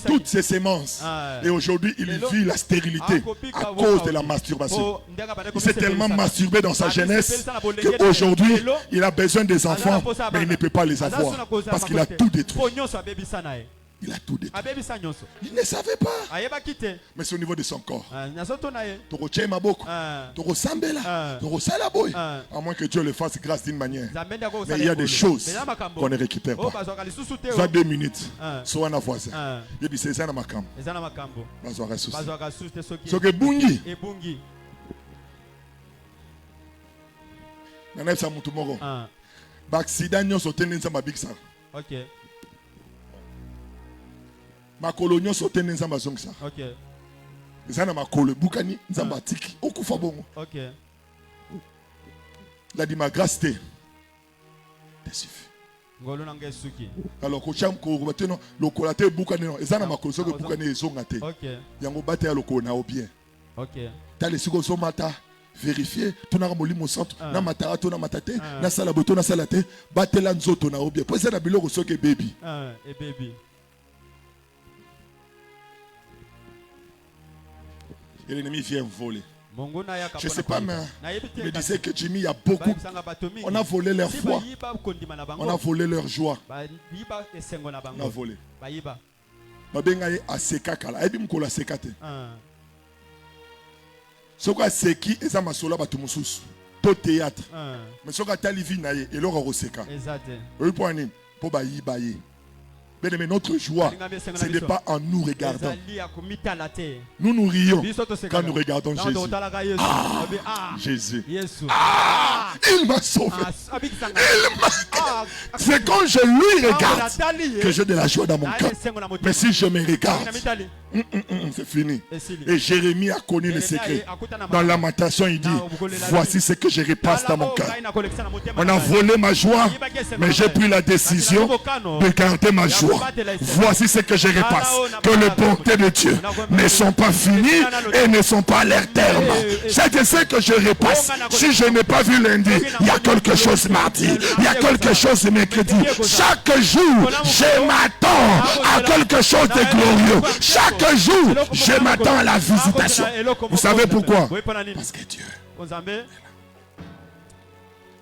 toutes ses semences. Et aujourd'hui, il vit la stérilité à cause de la masturbation. Il s'est tellement masturbé dans sa jeunesse qu'aujourd'hui, il a besoin des enfants, mais il ne peut pas les avoir parce qu'il a tout détruit. Il a tout détruit. Il ne savait pas. Mais c'est au niveau de son corps. À moins que Dieu le fasse grâce d'une manière. Mais il y a des choses qu'on ne récupère pas. Soit 2 minutes. Soit un voisin. Il dit c'est ça dans ma camp. Ce que Bungi. Ok. Makolo nyonso te nzamba zongisa. OK. Ezana makolo bukani nzamba tiki okufa bongo. OK. La di ma grâce te suffit. Ngolo nanga suki. Alors ko cham ko bateno lokola te bukani no ezana makolo so ke bukani ezonga te. OK. Yango bate ya lokolo na obien. OK. Ta le siko so mata vérifier tona molimo centre na matara tona matate na sala boto na sala te batela nzoto na obien. Po ezana biloko so ke baby. Et baby. Et l'ennemi vient voler. Je ne sais pas, mais il me disait que Jimmy, il y a beaucoup. On a volé leur foi. On a volé leur joie. On a volé. Babengaye aseka kala. Ebi mkola sekate. Soka seki eza masola batu mususu. To théâtre. Mais soka talivi naye eloko roseka. Exact. Oui point ni po bayi baye. Mais notre joie, ce n'est pas en nous regardant. Nous nous rions quand nous regardons Jésus. Jésus. Il m'a sauvé. C'est quand je lui regarde que j'ai de la joie dans mon cœur. Mais si je me regarde, c'est fini. Et Jérémie a connu le secret. Dans Lamentation, il dit, voici ce que je repasse dans mon cœur. On a volé ma joie, mais j'ai pris la décision de garder ma joie. Voici ce que je repasse. Que les bontés de Dieu ne sont pas finies et ne sont pas à leur terme. C'est ce que je repasse. Si je n'ai pas vu lundi, il y a quelque chose mardi. Il y a quelque chose mercredi. Chaque jour, je m'attends à quelque chose de glorieux. Chaque jour, je m'attends à la visitation. Vous savez pourquoi? Parce que Dieu.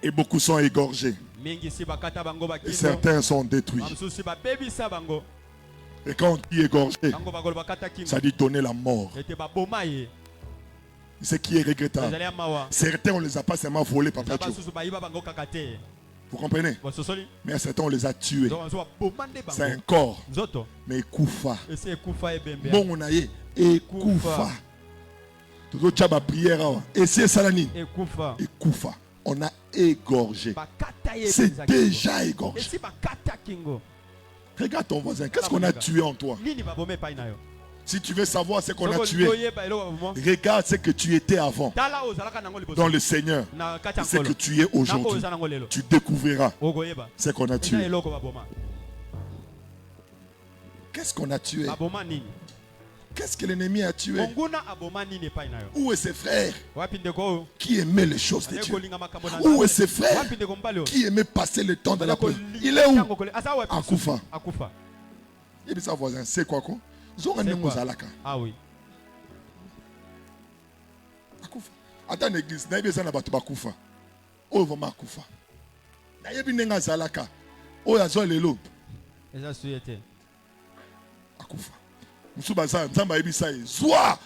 Et beaucoup sont égorgés. Et certains sont détruits. Et quand on dit égorgé, ça dit donner la mort. Ce qui est regrettable. Certains on ne les a pas seulement volés par Dieu. Vous comprenez? Mais certains on les a tués. C'est un corps. Mais Koufa. Bon on a eu Koufa. Tout le prière. Et c'est Salani. Et Koufa. On a égorgé. C'est déjà égorgé. Regarde ton voisin. Qu'est-ce qu'on a tué en toi? Si tu veux savoir ce qu'on a tué, regarde ce que tu étais avant dans le Seigneur. Ce que tu es aujourd'hui. Tu découvriras ce qu'on a tué. Qu'est-ce qu'on a tué? Qu'est-ce que l'ennemi a tué? Où est ses frères qui aimaient les choses de Dieu? Où est ses frères qui aimaient passer le temps dans la prière? Il est où? À Koufa. Il dit sa voisin, c'est quoi? Ah oui. À Koufa. Attends l'église, n'a besoin d'abattre Koufa. Oh vraiment à Koufa. N'a besoin d'abattre Zalaka. Oh ya zo lelo. Eza suyete. À Koufa. Musubaza nzamba ebisa ye zwa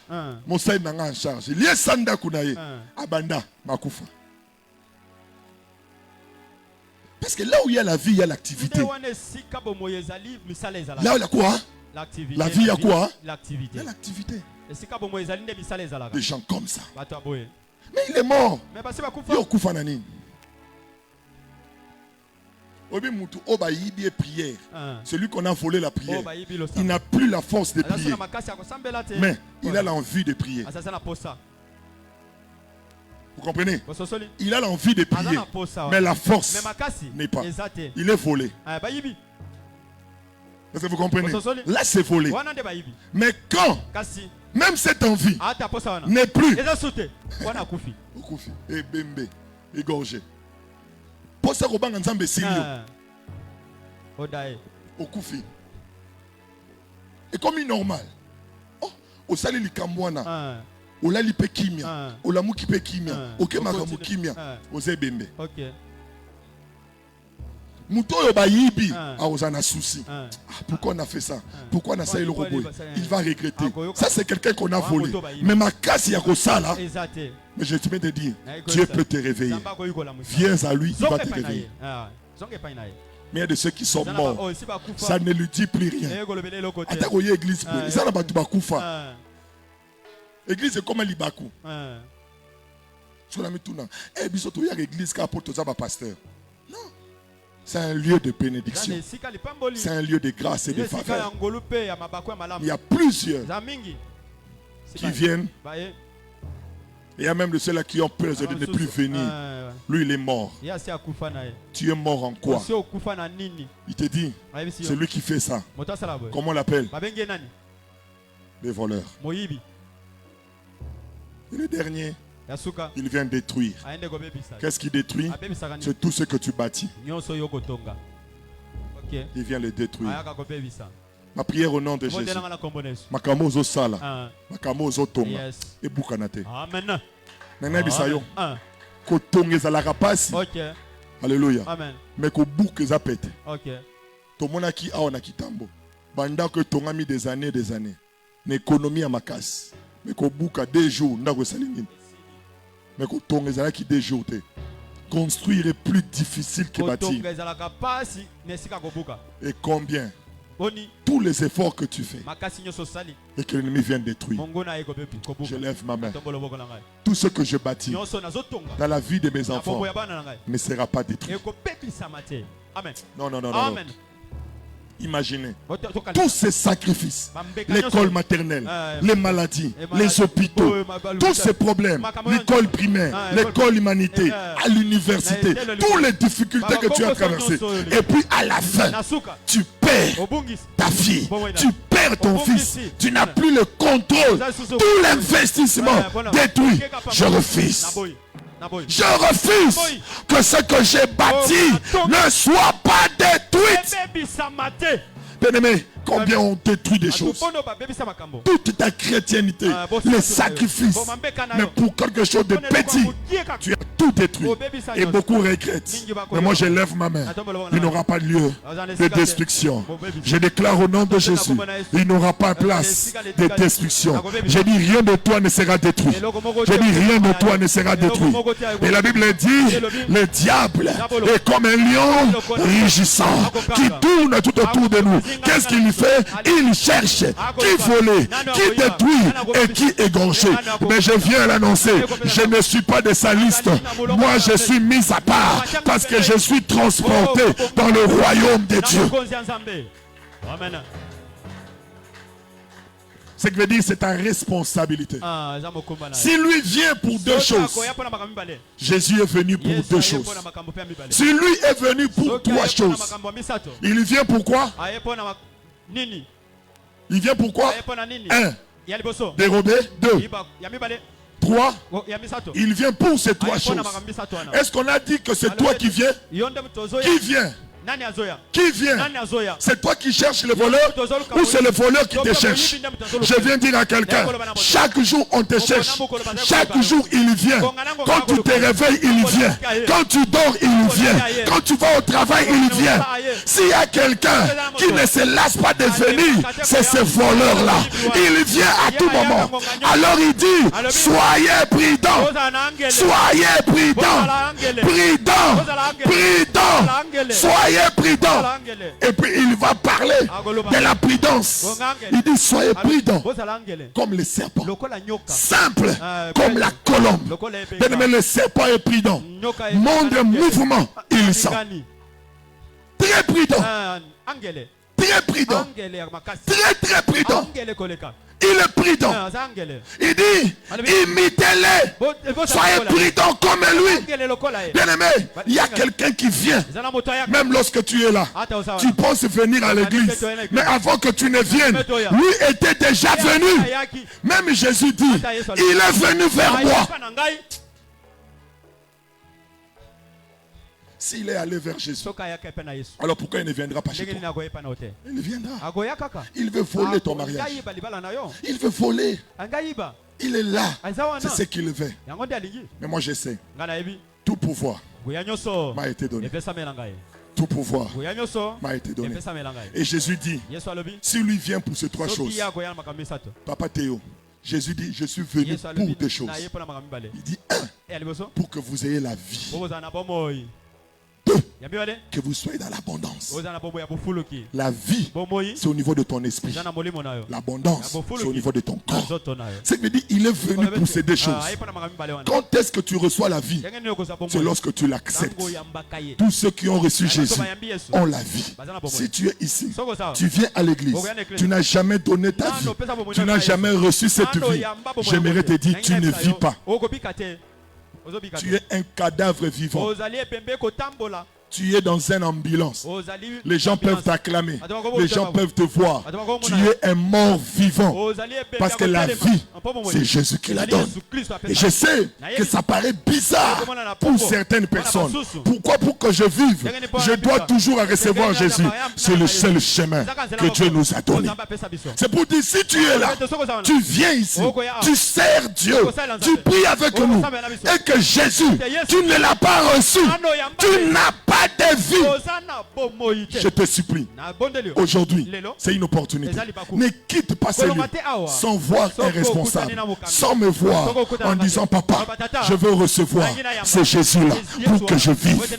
mosai nanga en charge lié sanda kunaye abanda makufa. Parce que là où il y a la vie, il y a l'activité. Là où il y a quoi? La vie, il y a quoi? Il y a l'activité. Des gens comme ça. Mais il est mort. Il est kufa nani. Celui qu'on a volé la prière, il n'a plus la force de prier, mais il a l'envie de prier. Vous comprenez? Il a l'envie de prier, mais la force n'est pas. Il est volé. Est-ce que vous comprenez? Là, c'est volé. Mais quand même cette envie n'est plus, et bembe, égorgé. Pour ça qu'on va ensemble au koufi. Et comme il est normal, au sali likamwana, au la lipe kimia, au la moukipe kimia, au kemakamu kimia, au zebembe. Mouto yobayibi a osana souci. Pourquoi on a fait ça? Pourquoi on a ça le robot? Il va regretter. Ça c'est quelqu'un qu'on a volé. Mais ma casse y a ça là. Mais je te te dire, Dieu peut te réveiller. Viens à lui, il va te réveiller. Mais il y a de ceux qui sont morts. Ça ne lui dit plus rien. Attends, il y a l'église. Ça n'a pas de bakoufa. L'église est comme un libakou. Sur la mituna. Eh, bisoto, il y a l'église qui apporte aux pasteur. Non. C'est un lieu de bénédiction. C'est un lieu de grâce et de faveur. Il y a plusieurs qui viennent. Il y a même de ceux-là qui ont peur de ne plus venir. Lui, il est mort. Tu es mort en quoi? Il te dit, celui qui fait ça, comment on l'appelle? Les voleurs. Et le dernier, il vient détruire. Qu'est-ce qu'il détruit? C'est tout ce que tu bâtis. Il vient le détruire. Ma prière au nom de Jésus. Makamozo sala. Makamozo tonga. Et bukanate. Amen. Nana bisayo. Kotonga za la rapasi. Alléluia. Mais ko bouke za pete. Tomona ki aona kitambo. Banda que tonga mi des années. L'économie à ma casse. Mais ko bouka 2 jours ndako salingini. Mais ko tonga za ki 2 jours te. Construire est plus difficile que bâtir. Et combien? Tous les efforts que tu fais et que l'ennemi vient détruire. Je lève ma main. Tout ce que je bâtis dans la vie de mes enfants ne sera pas détruit. Non. Imaginez tous ces sacrifices, l'école maternelle, les maladies, les hôpitaux, tous ces problèmes, l'école primaire, l'école humanité, à l'université, toutes les difficultés que tu as traversées. Et puis à la fin, tu perds ta fille, tu perds ton fils, tu n'as plus le contrôle, tout l'investissement détruit. Je refuse. Je refuse que ce que j'ai bâti ne soit pas détruit. Bien-aimé, combien on détruit des choses? Toute ta chrétienté, les sacrifices, mais pour quelque chose de petit, tu as tout détruit. Et beaucoup regrettent. Mais moi, je lève ma main. Il n'aura pas lieu de destruction. Je déclare au nom de Jésus, il n'aura pas place de destruction. Je dis, rien de toi ne sera détruit. Je dis, rien de toi ne sera détruit. Et la Bible dit, le diable est comme un lion rugissant qui tourne tout autour de nous. Qu'est-ce qu'il fait? Il cherche qui voler, qui détruit et qui égorger. Mais je viens l'annoncer, je ne suis pas de sa liste. Moi je suis mis à part parce que je suis transporté dans le royaume de Dieu. Ce qui veut dire c'est ta responsabilité. Si lui vient pour 2 choses, Jésus est venu pour 2 choses. Si lui est venu pour 3 choses, il vient pour quoi? Il vient pour quoi? 1. Dérober. 2. 3. Il vient pour ces 3 choses. Est-ce qu'on a dit que c'est toi qui viens? Qui vient? Qui vient? C'est toi qui cherches le voleur ou c'est le voleur qui te cherche? Je viens dire à quelqu'un, chaque jour on te cherche. Chaque jour il vient. Quand tu te réveilles, il vient. Quand tu dors, il vient. Quand tu vas au travail, il vient. S'il y a quelqu'un qui ne se lasse pas de venir, c'est ce voleur-là. Il vient à tout moment. Alors il dit, soyez prudents. Soyez prudents. Prudents. Soyez prudents. Et puis il va parler de la prudence. Il dit soyez prudents comme le serpent, simple comme la colombe. Mais le serpent est prudent. Moindre mouvement, il sent. Très prudent. Très prudent. Très prudent. Il est prudent. Il dit, imitez-les. Soyez prudents comme lui. Bien aimé, il y a quelqu'un qui vient. Même lorsque tu es là, tu penses venir à l'église. Mais avant que tu ne viennes, lui était déjà venu. Même Jésus dit, il est venu vers moi. S'il est allé vers Jésus, alors pourquoi il ne viendra pas chez toi? Il viendra. Il veut voler ton mariage. Il veut voler. Il est là. C'est ce qu'il veut. Mais moi je sais. Tout pouvoir m'a été donné. Tout pouvoir m'a été donné. Et Jésus dit, si lui vient pour ces trois choses, Papa Théo, Jésus dit, je suis venu pour deux choses. Il dit, un, pour que vous ayez la vie. Deux, que vous soyez dans l'abondance. La vie, c'est au niveau de ton esprit. L'abondance, c'est au niveau de ton corps. Ce qui veut dire, il est venu pour ces deux choses. Quand est-ce que tu reçois la vie? C'est lorsque tu l'acceptes. Tous ceux qui ont reçu Jésus ont la vie. Si tu es ici, tu viens à l'église, tu n'as jamais donné ta vie, tu n'as jamais reçu cette vie, j'aimerais te dire, tu ne vis pas. Tu es un cadavre vivant. Tu es dans une ambulance. Les gens peuvent t'acclamer. Les gens peuvent te voir. Tu es un mort vivant. Parce que la vie, c'est Jésus qui la donne. Et je sais que ça paraît bizarre pour certaines personnes. Pourquoi? Pour que je vive, je dois toujours recevoir Jésus. C'est le seul chemin que Dieu nous a donné. C'est pour dire, si tu es là, tu viens ici, tu sers Dieu, tu pries avec nous, et que Jésus, tu ne l'as pas reçu, tu n'as pas de vie. Je te supplie, aujourd'hui, c'est une opportunité. Ne quitte pas ce lieu sans voir un responsable, sans me voir en disant, papa, je veux recevoir ce Jésus-là pour que je vive.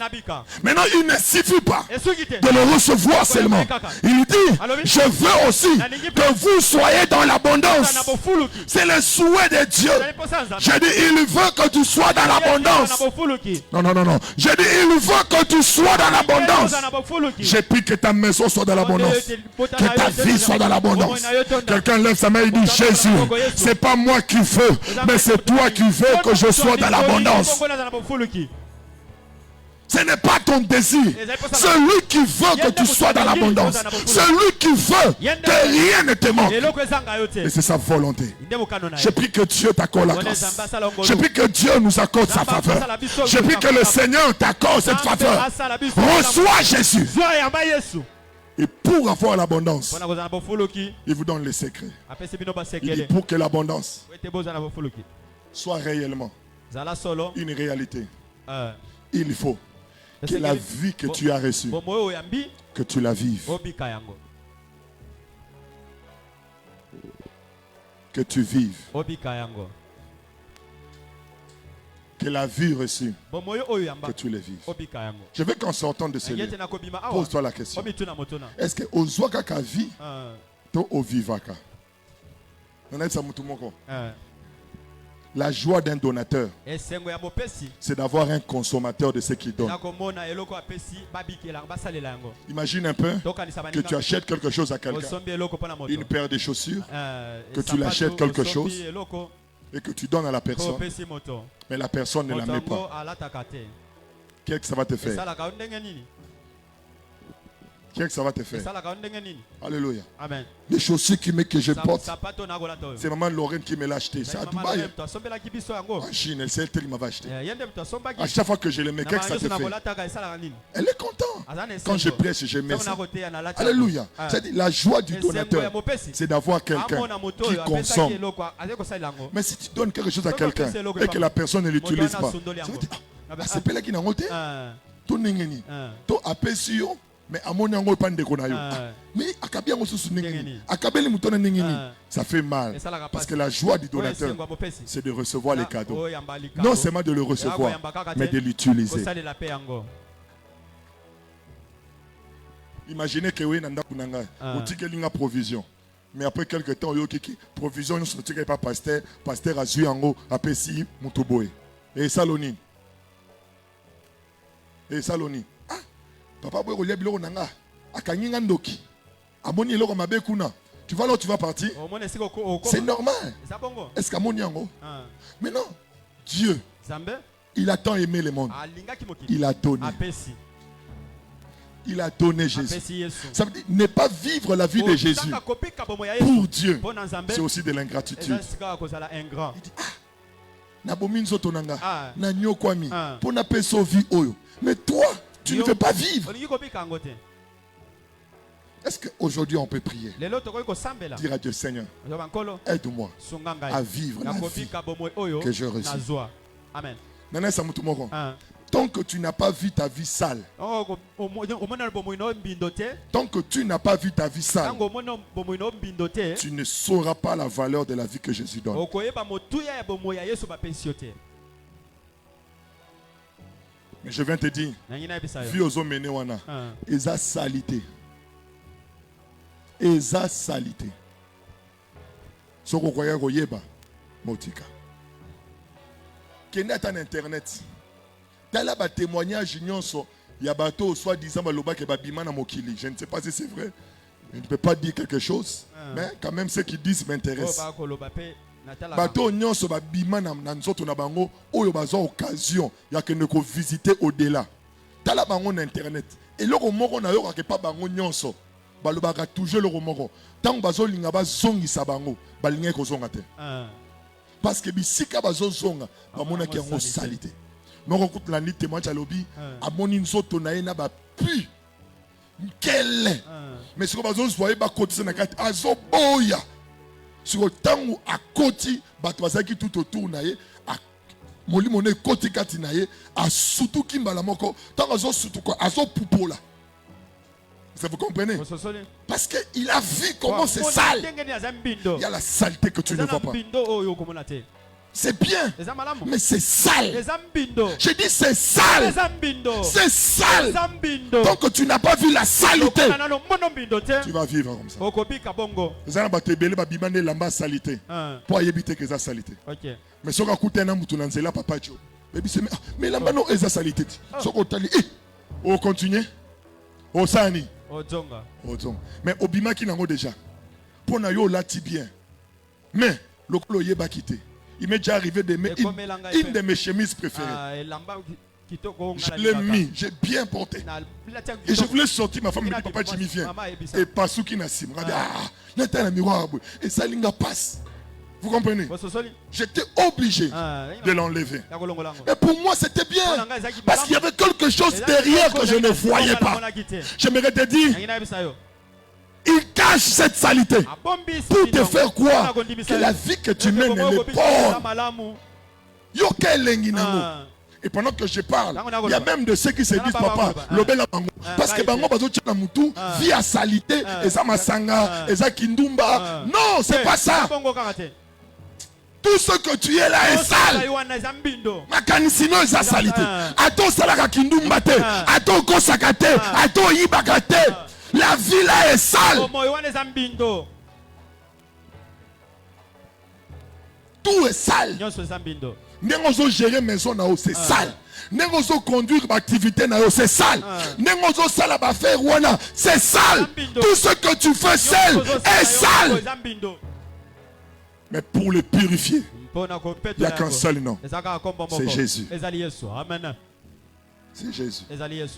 Maintenant, il ne suffit pas de le recevoir seulement. Il dit, je veux aussi que vous soyez dans l'abondance. C'est le souhait de Dieu. Je dis, il veut que tu sois dans l'abondance. Non, non, non, non. Je dis, il veut que tu sois dans l'abondance. J'ai pris que ta maison soit dans l'abondance, que ta vie soit dans l'abondance. Quelqu'un lève sa main et dit, Jésus, c'est pas moi qui veux, mais c'est toi qui veux que je sois dans l'abondance. Ce n'est pas ton désir. Celui qui veut que tu sois dans l'abondance. Celui qui veut que rien ne te manque. Et c'est sa volonté. Je prie que Dieu t'accorde la grâce. Je prie que Dieu nous accorde sa faveur. Je prie que le Seigneur t'accorde cette faveur. Reçois Jésus. Et pour avoir l'abondance, il vous donne les secrets. Il dit, pour que l'abondance soit réellement une réalité, il faut que la vie que tu as reçue, que tu la vives. Que tu vives. Que la vie reçue, que tu la vives. Je veux qu'en sortant de ce lieu, pose-toi la question. Est-ce que Ozwaka vie, to ovivaka? La joie d'un donateur, c'est d'avoir un consommateur de ce qu'il donne. Imagine un peu que tu achètes quelque chose à quelqu'un, une paire de chaussures, que tu l'achètes quelque chose et que tu donnes à la personne, mais la personne ne la met pas. Qu'est-ce que ça va te faire? Qu'est-ce que ça va te faire? Alléluia. Amen. Les chaussures que je porte, c'est maman Lorraine qui me l'a acheté. C'est à Dubaï. En Chine, c'est elle qui m'avait acheté. À chaque fois que je le mets, qu'est-ce que ça te fait? Elle est contente. Quand je prêche, je mets ça. Alléluia. C'est-à-dire, la joie du donateur, c'est d'avoir quelqu'un qui consomme. Mais si tu donnes quelque chose à quelqu'un et que la personne ne l'utilise pas, ça veut dire, c'est pas là qui n'a pas été. Tout n'est pas. Tout a péché. Mais ça fait mal parce que la joie du donateur, c'est de recevoir les cadeaux, non seulement de le recevoir, mais de l'utiliser. Imaginez que vous avez une provision, mais après quelques temps, provision ne pas pasteur a su en haut après si mutoboé et saloni papa boy kolia biloko nanga akanyinga ndoki amoni eloko mabe kuna Tu vois là où tu vas partir? C'est normal. Est-ce qu'à mon yango? Maintenant, Dieu, il a tant aimé le monde. Il a donné. Il a donné Jésus. Ça veut dire ne pas vivre la vie de Jésus pour Dieu, c'est aussi de l'ingratitude. Il dit, mais toi, tu ne veux pas vivre. Est-ce qu'aujourd'hui on peut prier? Dire à Dieu, Seigneur, aide-moi à vivre la vie que je reçois. Amen. Tant que tu n'as pas vu ta vie sale, tant que tu n'as pas vu ta vie sale, tu ne sauras pas la valeur de la vie que Jésus donne. Mais je viens te dire, vie aux hommes menés wana, eza salité. Eza salité. Soko kwaya koyeba, motika. Kende ata na internet. Tala ba témoignage nyonso ya bato soi-disant baloba ke babima na mokili. Je ne sais pas si c'est vrai. Je ne peux pas dire quelque chose, mais quand même ce qu'ils disent m'intéresse. Bato nyonso babima na nzoto na bango oyo bazo occasion ya ke ne ko visiter au-delà. Tala bango na internet. Et loko moko na yo ka pa bango nyonso. Balobaka toujours le moko. Tant bazo linga bazongisa bango, balinga ko zonga te. Parce que bisika bazo zonga, bamona ki yango salité. Mais on écoute la nuit témoignage à l'obi, à mon insoto na ena ba pu. Quel mais ce que bazo voyez ba côté na carte azo boya. Sur le temps où à côté bato bazaki tout autour na ye a molimo ne côté kati na ye a surtout kimbala moko tant azo surtout quoi azo pupola. Ça vous comprenez? Parce qu'il a vu comment c'est sale. Il y a la saleté que tu ne vois pas. C'est bien, mais c'est sale. Je dis c'est sale. C'est sale. Tant que tu n'as pas vu la saleté, tu vas vivre comme ça. Pour éviter que ça saleté. Mais si on a écouté un homme, tu n'en sais pas, papa. Mais là, non, c'est saleté. On continue. On s'en mais obima qui n'a déjà pour na yo lati bien mais le clo yeba quitté il m'est déjà arrivé de mettre une de mes chemises préférées. Je l'ai mis, j'ai bien porté et je voulais sortir, ma femme me dit papa Jimmy viens et pas sous qui n'a sim n'était un miroir et ça linga passe. Vous comprenez? J'étais obligé de l'enlever. Et pour moi, c'était bien. Parce qu'il y avait quelque chose derrière que je ne voyais pas. J'aimerais te dire, il cache cette saleté. Pour te faire croire que la vie que tu mènes, elle est bonne. Et pendant que je parle, il y a même de ceux qui se disent, papa, l'obel bango. Parce que bango bazo tchana mutu, vie à salité, et ça masanga, et ça kindumba. Non, c'est pas ça. Tout ce que tu es là est sale. Makanisino est sa salité. Ato salaka kindumbate. Ato kosakate. Ato ibakate. La vie là est sale. Tout est sale. Nengozo gérer maison na c'est sale. Nengozo conduire l'activité na c'est sale. Nengozo sala ba faire wana c'est sale. Tout ce que tu fais seul est sale. Mais pour le purifier, il n'y a qu'un seul nom. C'est Jésus. C'est Jésus.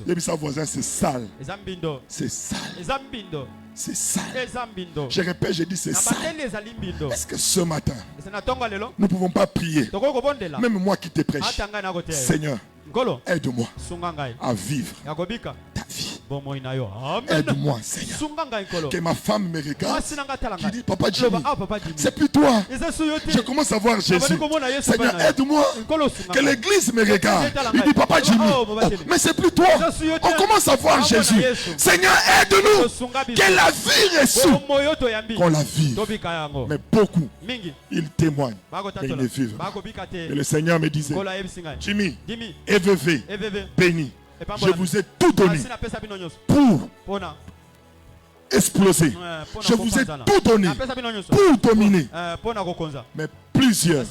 Et puis sa voisin, c'est sale. C'est sale. C'est sale. Je répète, je dis c'est sale. Est-ce que ce matin, nous ne pouvons pas prier? Même moi qui te prêche. Seigneur, aide-moi à vivre ta vie. Aide-moi, Seigneur. Que ma femme me regarde, qui dit, Papa Jimmy, c'est plus toi. Je commence à voir Jésus. Seigneur, aide-moi. Que l'église me regarde. Il dit, Papa Jimmy, mais c'est plus toi. On commence à voir Jésus. Seigneur, aide-nous. Que la vie reçue, qu'on la vive. Mais beaucoup, ils témoignent, mais ils ne vivent pas. Et le Seigneur me disait, Jimmy, EVV, béni. Je vous ai tout donné pour exploser. Je vous ai tout donné pour dominer. Mais plusieurs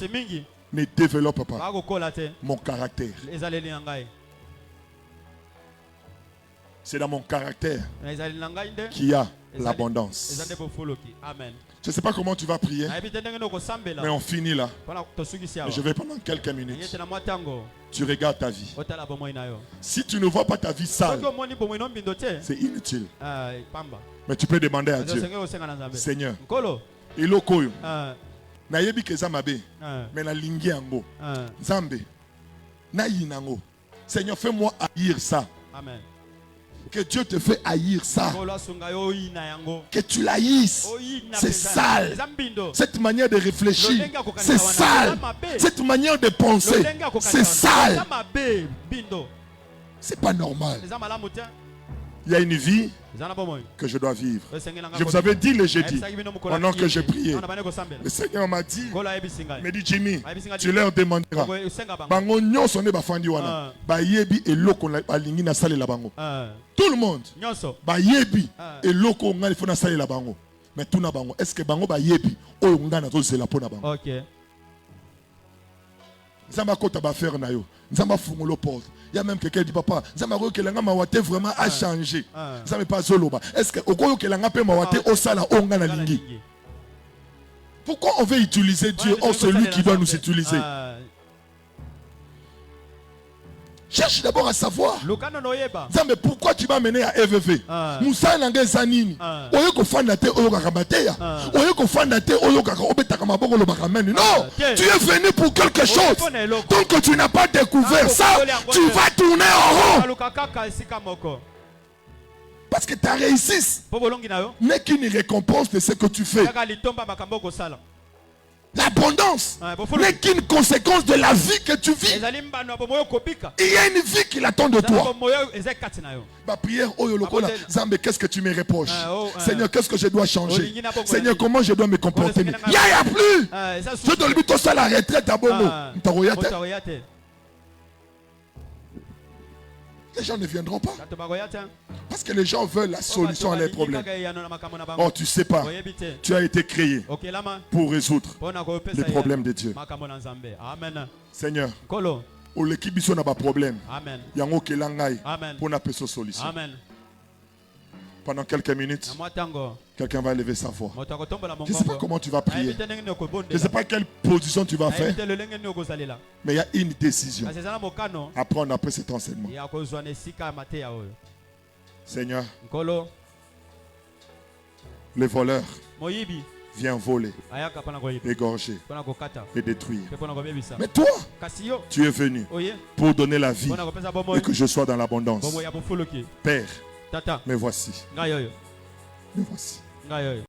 ne développent pas mon caractère. C'est dans mon caractère qu'il y a l'abondance. Amen. Je ne sais pas comment tu vas prier, mais on finit là. Et je vais pendant quelques minutes. Tu regardes ta vie. Si tu ne vois pas ta vie sale, c'est inutile. Mais tu peux demander à Dieu, Seigneur, Ilokoyo, nayebi keza mabe, mais na lingi yango, Zambe, na yinango. Seigneur, fais-moi haïr ça. Amen. Que Dieu te fait haïr ça. Que tu l'haïsses. C'est sale. Cette manière de réfléchir, c'est sale. Cette manière de penser, c'est sale. C'est pas normal. Il y a une vie que je dois vivre. Je vous avais dit le jeudi, pendant que je priais, le Seigneur m'a dit, me dit Jimmy, tu leur demanderas. Tout le monde, mais tout na bango, est-ce que bango ba yebi oyo ngana to zela pona bango? OK. Nzamba kota ba faire na yo. Nzamba fungolo porte. Il y a même quelqu'un qui dit papa, Nzamba ko kelanga mawate vraiment a changé. Nzamba pas zoloba. Est-ce que okoyo kelanga pe mawate o sala o ngana lingi? Pourquoi on veut utiliser Dieu ou celui qui doit nous utiliser? Cherche d'abord à savoir. Mais pourquoi tu m'as mené à EVV? Moussa Nangé Zanini. Oyoko Fandate Oyokarabatea. Oyoko Fandate Oyokarabatea. Non, tu es venu pour quelque chose. Tant que tu n'as pas découvert ça, tu vas tourner en rond. Parce que ta réussite n'est qu'une récompense de ce que tu fais. L'abondance n'est qu'une conséquence de la vie que tu vis. Il y a une vie qui l'attend de toi. Ma prière, oh Yolokola, Zambe, qu'est-ce que tu me reproches? Seigneur, qu'est-ce que je dois changer? Seigneur, comment je dois me comporter? Il n'y a plus. Je dois lui donner la retraite à Bomo. Les gens ne viendront pas. Parce que les gens veulent la solution à leurs problèmes. Oh, tu sais pas. Tu as été créé pour résoudre les problèmes de Dieu. Seigneur, au l'équipe n'a pas de problème. Il y a un autre pour une solution. Pendant quelques minutes, quelqu'un va lever sa voix. Je ne sais pas comment tu vas prier. Je ne sais pas quelle position tu vas faire. Mais il y a une décision à prendre après cet enseignement. Seigneur, les voleurs viennent voler, égorger et détruire. Mais toi, tu es venu pour donner la vie et que je sois dans l'abondance. Père, me voici. Me voici.